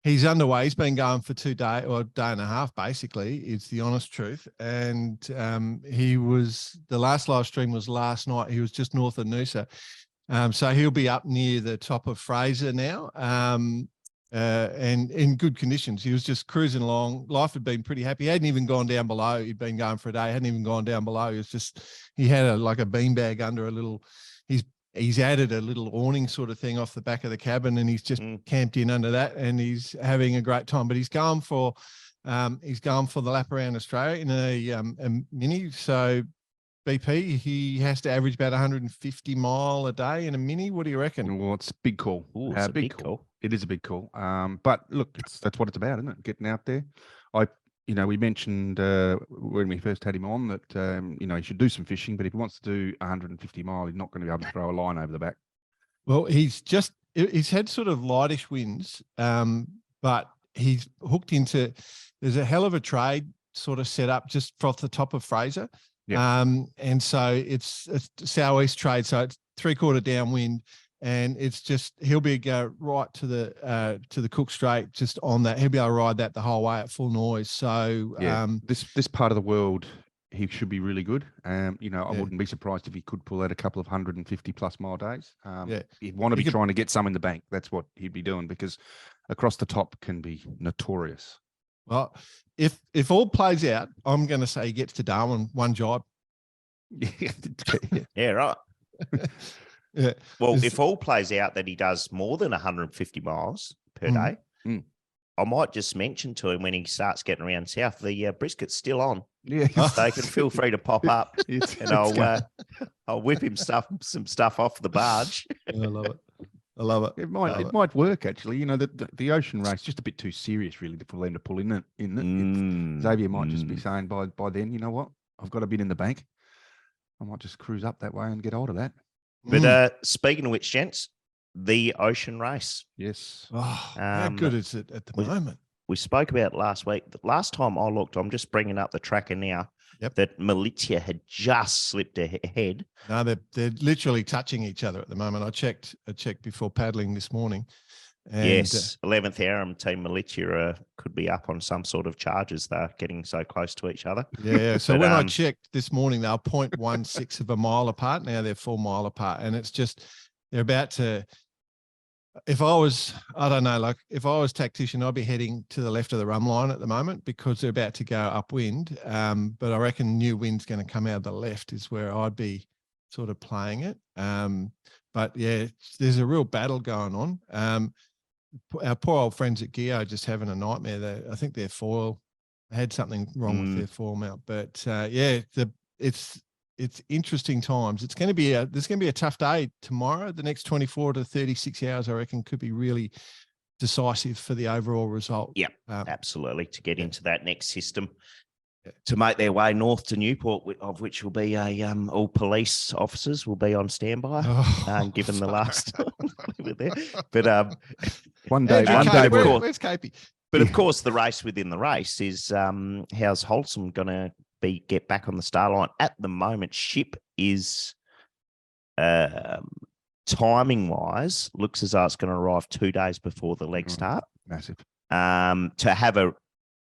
he's underway. He's been going for 2 days or a day and a half, basically. It's the honest truth. And the last live stream was last night. He was just north of Noosa. So he'll be up near the top of Fraser now. And in good conditions. He was just cruising along. Life had been pretty happy. He hadn't even gone down below. He'd been going for a day. Hadn't even gone down below. He was just, he had a beanbag under a little, he's added a little awning sort of thing off the back of the cabin, and he's just camped in under that, and he's having a great time. But he's going for the lap around Australia in a mini. So BP, he has to average about 150 mile a day in a mini. What do you reckon? Well, it's a big call. Ooh, it's a big call. It is a big call. But look, that's what it's about, isn't it? Getting out there. We mentioned when we first had him on that, he should do some fishing, but if he wants to do 150 mile, he's not going to be able to throw a line over the back. Well, he's had sort of lightish winds, but he's hooked into, there's a hell of a trade sort of set up just off the top of Fraser. Yeah. And so it's southeast trade. So it's 3/4 downwind, and it's just, he'll be go right to the Cook Strait just on that. He'll be able to ride that the whole way at full noise. So this part of the world, he should be really good. I wouldn't be surprised if he could pull out a couple of 150 plus mile days. He'd want to be trying to get some in the bank. That's what he'd be doing, because across the top can be notorious. Well, if all plays out, I'm going to say he gets to Darwin one job. Yeah, right. Yeah. Well, if all plays out that he does more than 150 miles per day, I might just mention to him when he starts getting around south, the brisket's still on. Yeah, They can feel free to pop up, and I'll whip him some stuff off the barge. I love it. I love it. It might work, actually. The ocean race just a bit too serious, really, for them to pull in it. Xavier might just be saying by then, you know what, I've got a bit in the bank. I might just cruise up that way and get hold of that. But speaking of which, gents, the ocean race. Yes. Oh, how good is it at the moment? We spoke about it last week. The last time I looked, I'm just bringing up the tracker now. Yep. That Militia had just slipped ahead. No, they're literally touching each other at the moment. I checked before paddling this morning. And, yes, 11th hour, Team Militia could be up on some sort of charges. They're getting so close to each other. Yeah. So when I checked this morning, they were 0.16 of a mile apart. Now they're 4 mile apart, and it's just, they're about to. If I was tactician, I'd be heading to the left of the rum line at the moment, because they're about to go upwind. But I reckon new wind's going to come out of the left is where I'd be sort of playing it. But yeah, there's a real battle going on. Our poor old friends at Geo are just having a nightmare. I think their foil had something wrong with their foil mount. But it's interesting times. There's going to be a tough day tomorrow. The next 24 to 36 hours, I reckon, could be really decisive for the overall result. Yeah, absolutely. To get into that next system, to make their way north to Newport, of which will be all police officers will be on standby, given the last there. But one day, where's Capey? But of course, the race within the race is how's Wholesome going to get back on the start line? At the moment, Ship is timing wise looks as though it's going to arrive 2 days before the leg start. Massive. To have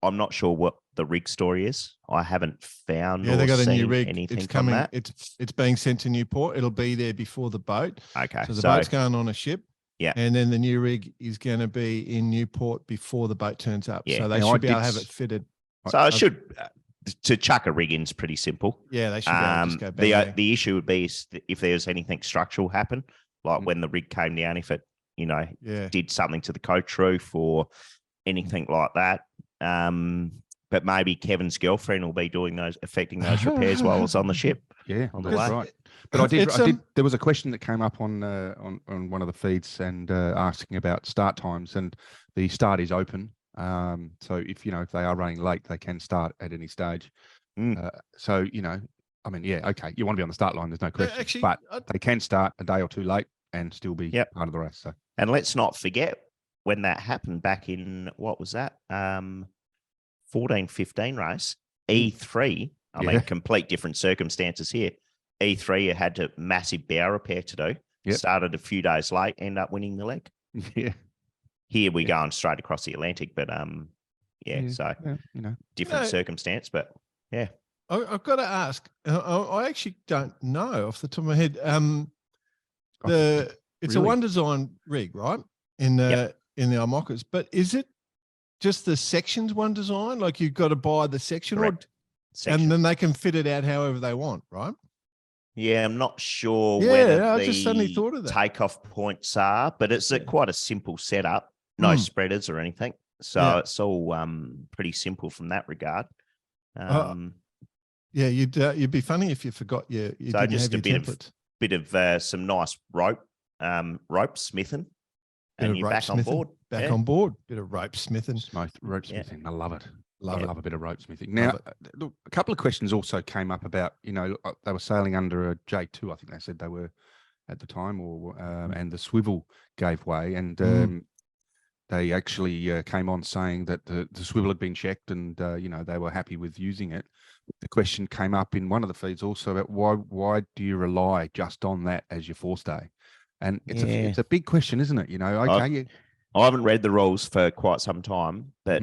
I'm not sure what the rig story is. I haven't found. Yeah, they got a new rig. Anything it's coming. That. It's being sent to Newport. It'll be there before the boat. Okay, so the boat's going on a ship. Yeah, and then the new rig is going to be in Newport before the boat turns up. Yeah. So they should be able to have it fitted. So I should to chuck a rig in is pretty simple. Yeah, they should be able to just go back. The issue would be if there's anything structural happen, like when the rig came down, if it did something to the coach roof or anything like that. But maybe Kevin's girlfriend will be affecting those repairs while it's on the ship. Yeah, on the way. Right. But I did. There was a question that came up on one of the feeds and asking about start times, and the start is open. So if they are running late, they can start at any stage. So I mean, yeah, okay, you want to be on the start line, there's no question. actually, but they can start a day or two late and still be Yep. part of the race. So And let's not forget when that happened back in, what was that? 14-15 race, E3. I mean, complete different circumstances here. E3 had to massive bow repair to do. Yep. Started a few days late, ended up winning the leg. yeah. Here we going straight across the Atlantic, but so you know. different No. circumstance, but yeah. I've got to ask. I actually don't know off the top of my head. It's a Really? one design rig, right? In the IMOCAs, but is it just the sections one design? Like you've got to buy the section, Correct. and then they can fit it out however they want, right? Yeah, I'm not sure Yeah, whether I the just suddenly thought of that. takeoff points are, but it's quite a simple setup. No spreaders or anything. So it's all pretty simple from that regard. Yeah, you'd be funny if you forgot you So didn't just have a your bit templates. of some nice rope smithing, and you're back on board. Back on board. Bit of rope smithing. Rope smithing. I love it. Love it. Love a bit of rope smithing. Now, look, a couple of questions also came up about, they were sailing under a J2, I think they said they were at the time, or and the swivel gave way, and they actually came on saying that the swivel had been checked, and they were happy with using it. The question came up in one of the feeds also about why do you rely just on that as your forestay? And it's a big question, isn't it? I haven't read the rules for quite some time, but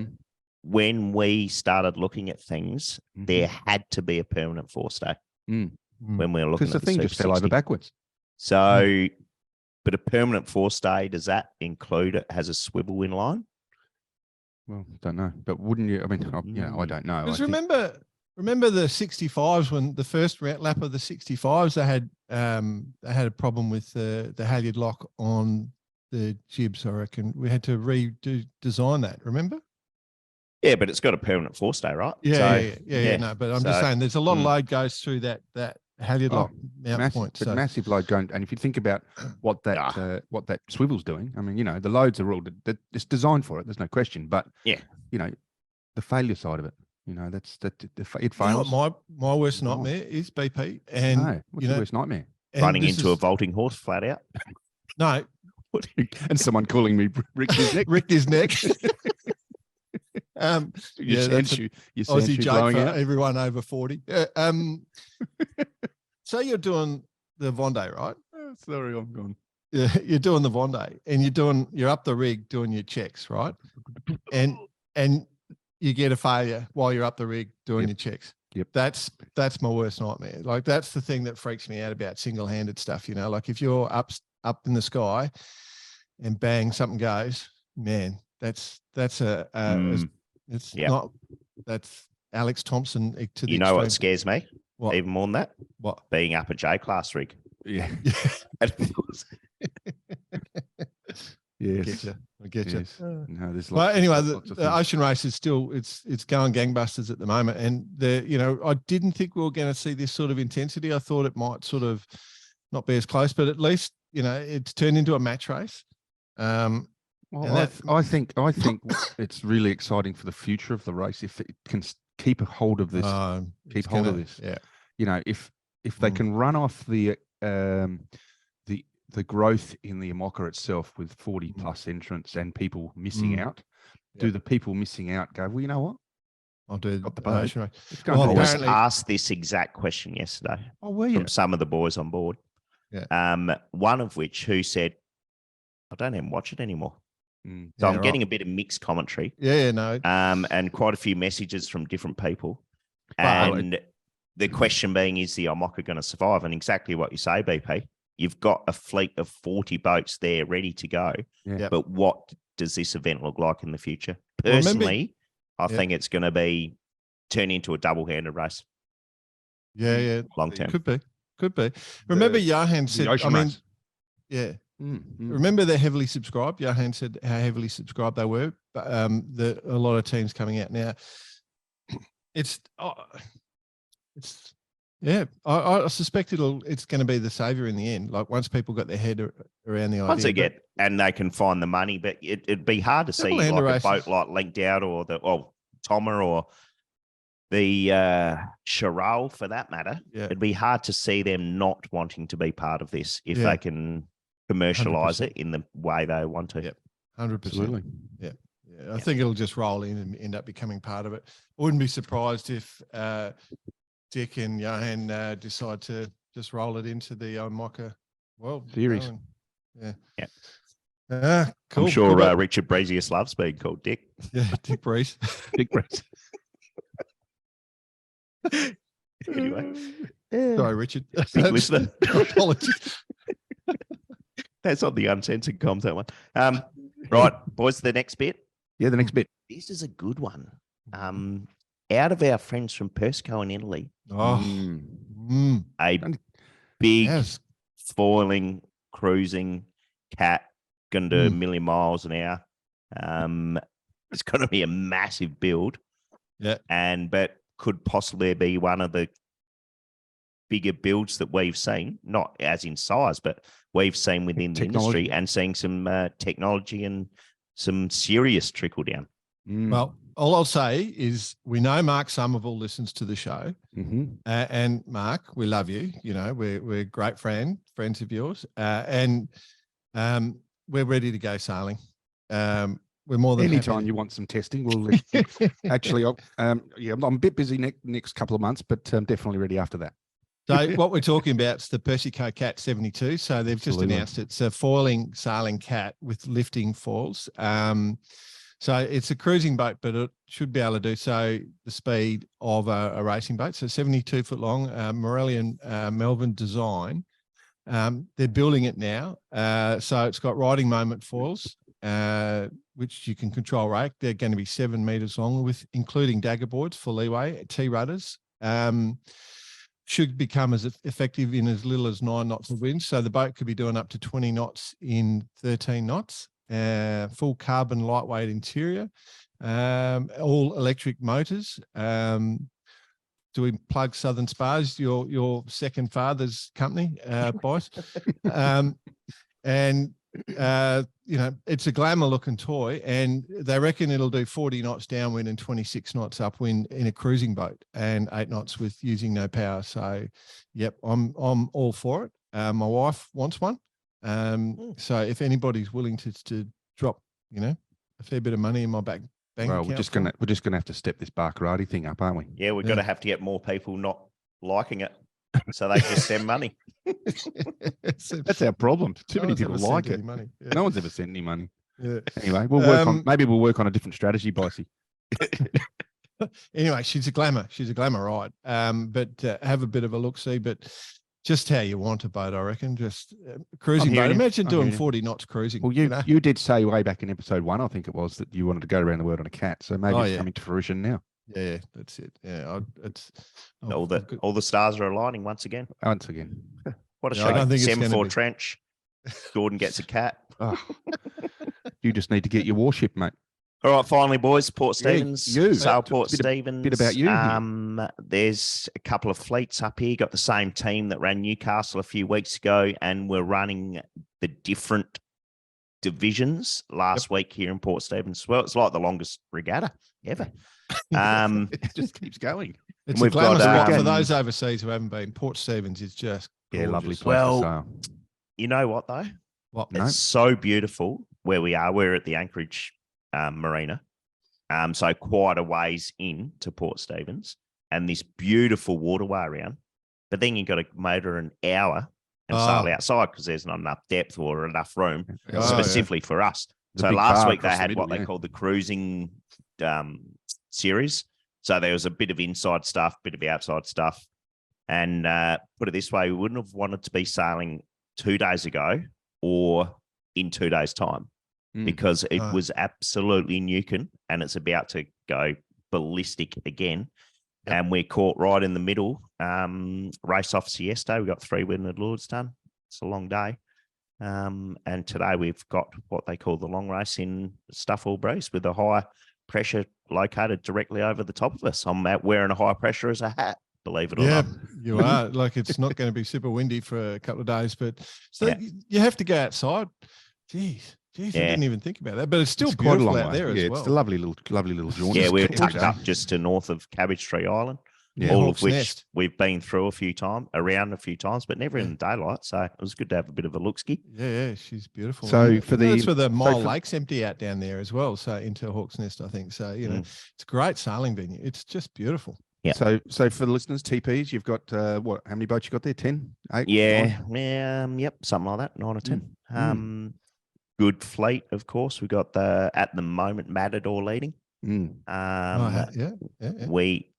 when we started looking at things, there had to be a permanent forestay when we were looking at the thing just fell over backwards. So, but a permanent forestay, does that include it has a swivel in line? Well, don't know, but wouldn't you? I mean, I don't know. Because remember the 65s, when the first lap of the 65s, they had a problem with the halyard lock on the jibs. I reckon we had to redesign that. Remember? Yeah, but it's got a permanent forestay, right? Yeah. No, but I'm just saying, there's a lot of load goes through that halyard lock mount point. So massive load going, and if you think about what that swivel's doing, I mean, the loads are all it's designed for it. There's no question, but the failure side of it. It fails. My worst nightmare is BP, and what's your worst nightmare? Running into a vaulting horse flat out. No, and someone calling me Rick his neck. Rick his neck. Your Aussie joke for everyone over 40. So you're doing the Vendée, right? Sorry, I'm gone. Yeah, you're doing the Vendée, and you're up the rig doing your checks, right? And you get a failure while you're up the rig doing your checks. Yep. That's my worst nightmare. Like, that's the thing that freaks me out about single-handed stuff. Like if you're up in the sky and bang, something goes, man, that's Alex Thompson to the extreme. What scares me? What? Even more than that? What? Being up a J-class rig. Yeah. Yes. I get you. Yes. No, there's anyway, lots of the things. ocean race is still it's going gangbusters at the moment, and I didn't think we were going to see this sort of intensity. I thought it might sort of not be as close, but at least it's turned into a match race. Well, I think it's really exciting for the future of the race if it can keep a hold of this. Keep hold of this. Yeah. If they can run off the growth in the IMOCA itself with 40 plus entrants and people missing out, do the people missing out go, well, you know what? I'll do Got the the boat. ocean race. I was asked this exact question yesterday from some of the boys on board. Yeah. One of which who said, I don't even watch it anymore. So I'm getting a bit of mixed commentary. Yeah, no. And quite a few messages from different people. And the question being, is the IMOCA going to survive? And exactly what you say, BP. You've got a fleet of 40 boats there ready to go. Yeah. But what does this event look like in the future? Personally, I think it's going to turn into a double-handed race. Yeah. Long term. Could be. Remember, Johan said, race. Yeah. Remember, they're heavily subscribed. Johan said how heavily subscribed they were. But a lot of teams coming out now. I suspect it's going to be the savior in the end. Like, once people got their head around the idea. Once they get and they can find the money, but it'd be hard to see like a boat like Linked Out or Tomer or the Chorale, for that matter, Yeah. it'd be hard to see them not wanting to be part of this if Yeah. they can commercialize 100%. it in the way they want to. Yep. 100%. Absolutely. Yeah, I think it'll just roll in and end up becoming part of it. I wouldn't be surprised if Dick and Johan decide to just roll it into the Mocha world Series. Yeah. I'm Cool. sure Good Richard Breezius loves being called Dick. yeah, Dick Breeze. Big breath. Anyway, Sorry, Richard. big listener. Apologies. That's on the uncensored comms, that one. Right, boys, the next bit. Yeah, the next bit. This is a good one. Out of our friends from Persco in Italy, Oh, a big yes. foiling, cruising cat going to do a Mm. million miles an hour. It's going to be a massive build. Yeah. But could possibly be one of the bigger builds that we've seen, not as in size, but we've seen within the Technology. industry, and seeing some technology and some serious trickle down. Well, all I'll say is we know Mark Somerville listens to the show, and Mark, we love you. You know, we're great friends of yours, and we're ready to go sailing. We're more than Anytime happy you want some testing, we'll let you. Actually, I'm a bit busy next couple of months, but definitely ready after that. So what we're talking about is the Persico Cat 72. So they've just Absolutely. announced it's a foiling sailing cat with lifting foils. So it's a cruising boat, but it should be able to do so the speed of a racing boat. So 72 foot long, Morelli and Melbourne design. They're building it now. So it's got riding moment foils, which you can control rake. They're going to be 7 meters long, with including dagger boards for leeway, T-rudders. Should become as effective in as little as 9 knots of wind. So the boat could be doing up to 20 knots in 13 knots. Full carbon lightweight interior, all electric motors. Do we plug Southern Spars, your second father's company, boss? And it's a glamour looking toy, and they reckon it'll do 40 knots downwind and 26 knots upwind in a cruising boat, and 8 knots with using no power. So, yep, I'm all for it. My wife wants one. So if anybody's willing to drop, a fair bit of money in my bank account. We're just gonna have to step this Barcarati thing up, aren't we? Yeah, we're going to have to get more people not liking it, so they just send money. That's our problem. Too many people like it. Money. Yeah. No one's ever sent any money. Yeah. Anyway, we'll work on. Maybe we'll work on a different strategy, Bossy. Anyway, she's a glamour. She's a glamour ride. But have a bit of a look see. But just how you want a boat, I reckon. Just cruising boat. Imagine doing 40 knots cruising. Well, you did say way back in episode 1, I think it was, that you wanted to go around the world on a cat. So maybe it's coming to fruition now. Yeah, that's it. Yeah, All the stars are aligning once again. Once again. What a Yeah, I don't shame. think it's gonna Semaphore be. Trench. Jordan gets a cat. Oh. You just need to get your warship, mate. All right, finally, boys. Port Yeah, Stevens. you. Sail Bit- Port bit- Stevens. bit about you. There's a couple of fleets up here. Got the same team that ran Newcastle a few weeks ago, and we're running the different divisions last week here in Port Stevens. Well, it's like the longest regatta ever. It just keeps going. It's We've a glamour got, spot for um, those overseas who haven't been. Port Stevens is just Yeah, lovely gorgeous. place Well, to sail. You know what, though? What? No. It's so beautiful where we are. We're at the Anchorage Marina. So quite a ways in to Port Stevens, and this beautiful waterway around. But then you've got to motor an hour and sail outside because there's not enough depth or enough room Oh, specifically for us. The So big last bar week they across the had middle, what they yeah. called the cruising series. So there was a bit of inside stuff, bit of outside stuff. And put it this way, we wouldn't have wanted to be sailing 2 days ago or in 2 days' time because it was absolutely nuking, and it's about to go ballistic again. Yep. And we're caught right in the middle. Race off siesta. We got 3 wind at Lordstown. It's a long day. And today we've got what they call the long race in Stuffall Breeze with a high pressure located directly over the top of us. I'm out wearing a high pressure as a hat, believe it or Yeah, not. you are. Like, it's not going to be super windy for a couple of days, but so you have to go outside. Jeez, Geez, I Yeah. didn't even think about that, but it's still It's quite a beautiful long out way. there Yeah, as well. it's a lovely little jaunt. Yeah, we're It's tucked gorgeous. up just to north of Cabbage Tree Island, Yeah. all Hawke's of which Nest. we've been through around a few times, but never Yeah. in the daylight. So it was good to have a bit of a look-ski. Yeah, she's beautiful. So And for that's the- where the so Mile for- Lake's empty out down there as well. So into Hawke's Nest, I think. So you know, it's a great sailing venue. It's just beautiful. Yeah. So for the listeners, TPs, you've got what? How many boats you got there? 10, 8? Yeah, 9? yep, something like that, 9 or 10. Good fleet, of course. We got at the moment Matador leading. Yeah.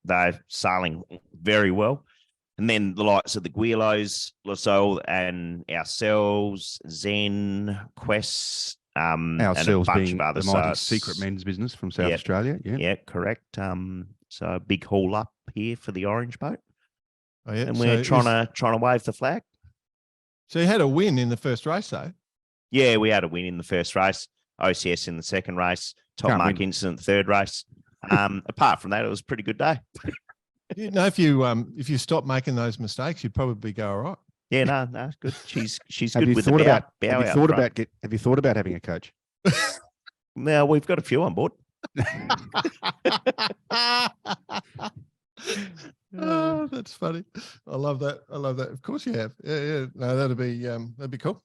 They're sailing very well. And then the likes of the Guilos, Lasol, and ourselves, Zen, Quest, and a Ourselves bunch being of others. the mighty So secret men's business from South Yep. Australia. Yeah. Yeah, correct. So a big haul up here for the orange boat, Oh, yeah. and we're trying to wave the flag. So you had a win in the first race, though. Yeah, we had a win in the first race, OCS in the second race, top Can't mark win. incident third race. Apart from that, it was a pretty good day. You know, if you stop making those mistakes, you'd probably go all right. Yeah, no, it's good. She's Have good you with thought the bow, about? bow Have you out thought front. about have you thought about having a coach? Now we've got a few on board. Oh, that's funny. I love that. Of course you have. Yeah. No, that'd be cool.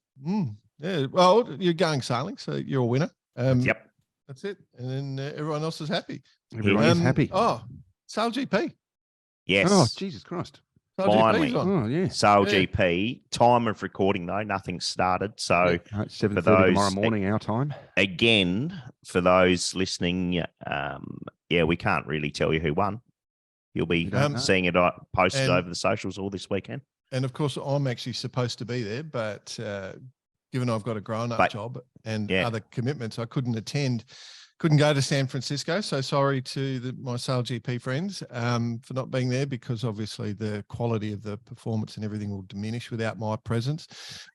Yeah. Well, you're going sailing, so you're a winner. Yep. That's it. And then everyone else is happy. Everyone is happy. Oh, Sail GP. Yes. Oh, Jesus Christ! Sail GP's Finally. on. Oh, yeah. Sail Yeah. GP, time of recording though, nothing's started. So Right, 7:30 tomorrow those- morning, our time. again, for those listening, we can't really tell you who won. You'll be don't know. seeing it posted And- over the socials all this weekend. And of course, I'm actually supposed to be there, but given I've got a grown-up But- job and yeah. other commitments, I couldn't go to San Francisco. So sorry to my Sail GP friends for not being there, because obviously the quality of the performance and everything will diminish without my presence.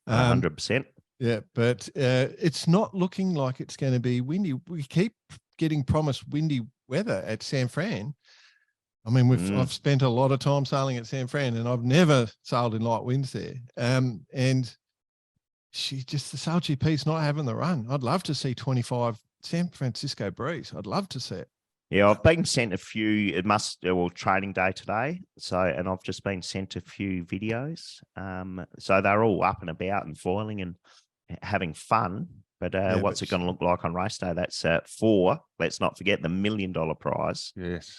100%. Yeah, but it's not looking like it's going to be windy. We keep getting promised windy weather at San Fran. I mean, I've spent a lot of time sailing at San Fran, and I've never sailed in light winds there. And the Sail GP's not having the run. I'd love to see 25 San Francisco breeze. I'd love to see it. Yeah, I've been sent a few. Training day today. So, and I've just been sent a few videos. So they're all up and about and foiling and having fun. But what's it going to look like on race day? That's for, let's not forget, the $1 million prize. Yes.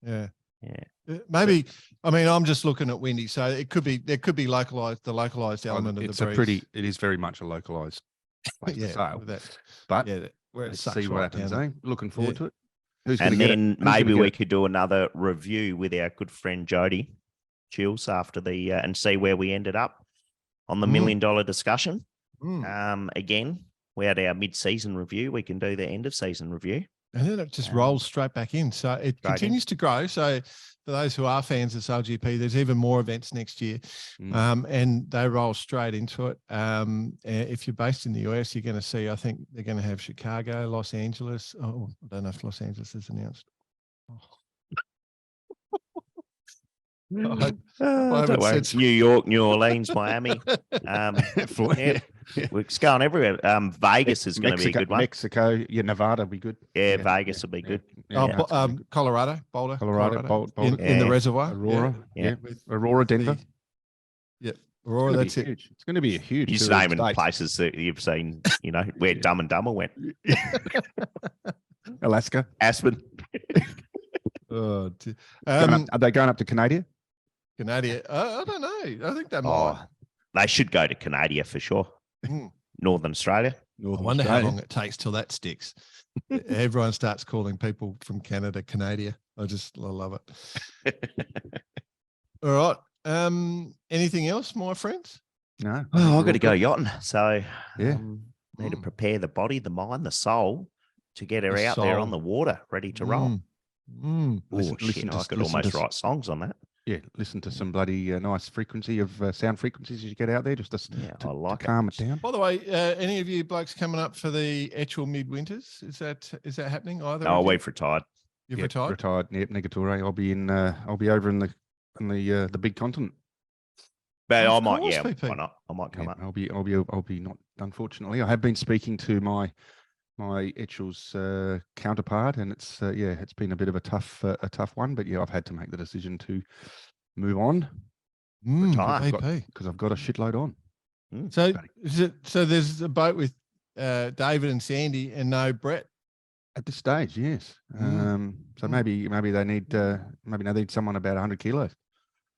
Yeah. Yeah. Maybe. I mean, I'm just looking at windy, so there could be the localized element of It's the breeze. it is very much a localized place to sail. But Where it let's see what happens. Eh? Looking forward to it. Who's And gonna get it? then Who's gonna maybe get we it? could do another review with our good friend Jody Chills after the and see where we ended up on the $1 million discussion. Again, we had our mid-season review. We can do the end of season review. And then it just rolls straight back in. So it continues to grow. So for those who are fans of Sail GP, there's even more events next year. And they roll straight into it. If you're based in the US, you're going to see, I think they're going to have Chicago, Los Angeles. Oh, I don't know if Los Angeles is announced. Don't worry. New York, New Orleans, Miami. Florida. We're going everywhere. Vegas is going to be a good one. Mexico, Nevada will be good. Yeah, Vegas will be good. Colorado, Boulder. Colorado. In the reservoir. Aurora. Yeah. Aurora, Denver. Aurora, that's it. It's going to be a huge. You're just tour of naming states. places that you've seen, where Dumb and Dumber went. Alaska. Aspen. Oh, Are they going up to Canada? Canada. I don't know. I think they might. Oh, they should go to Canada for sure. Northern Australia. I wonder how long it takes till that sticks. Everyone starts calling people from Canada, Canada. I love it. All right. Anything else, my friends? No. Oh, I've got to go yachting. So Yeah. need to prepare the body, the mind, the soul to get her The out there soul. on the water, ready to roll. Listen I could almost write songs on that. Yeah, listen to some bloody nice frequency of sound frequencies as you get out there, just to I like it. calm it down. By the way, any of you blokes coming up for the actual midwinters? Is that happening either? Oh, of you? we've retired. You've Yep, retired? Retired. Yep, Negatore. I'll be over in the big continent. But Of I might, course, yeah, PP. why not? I might come Yeah, up. I'll be not unfortunately. I have been speaking to my Etchells counterpart, and it's been a bit of a tough one. But yeah, I've had to make the decision to move on Retire. because I've got a shitload on. So there's a boat with David and Sandy and no Brett At this stage, yes. So maybe they need someone about 100 kilos.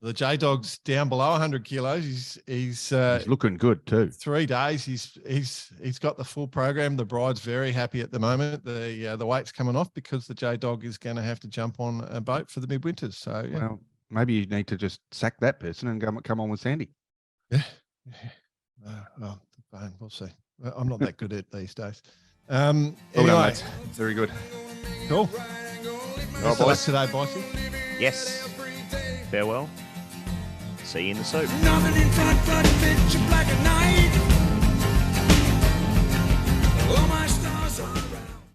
The J Dog's down below 100 kilos. He's looking good too. 3 days. He's got the full program. The bride's very happy at the moment. The weight's coming off because the J Dog is going to have to jump on a boat for the midwinters. So yeah. Well, maybe you need to just sack that person and come on with Sandy. Yeah. Well, we'll see. I'm not that good at these days. Well Anyway, done, lads. Very good. cool. Best of luck today, Bossy. Yes. Farewell. See you in the soup. Nothing in front but a picture black at night. Oh my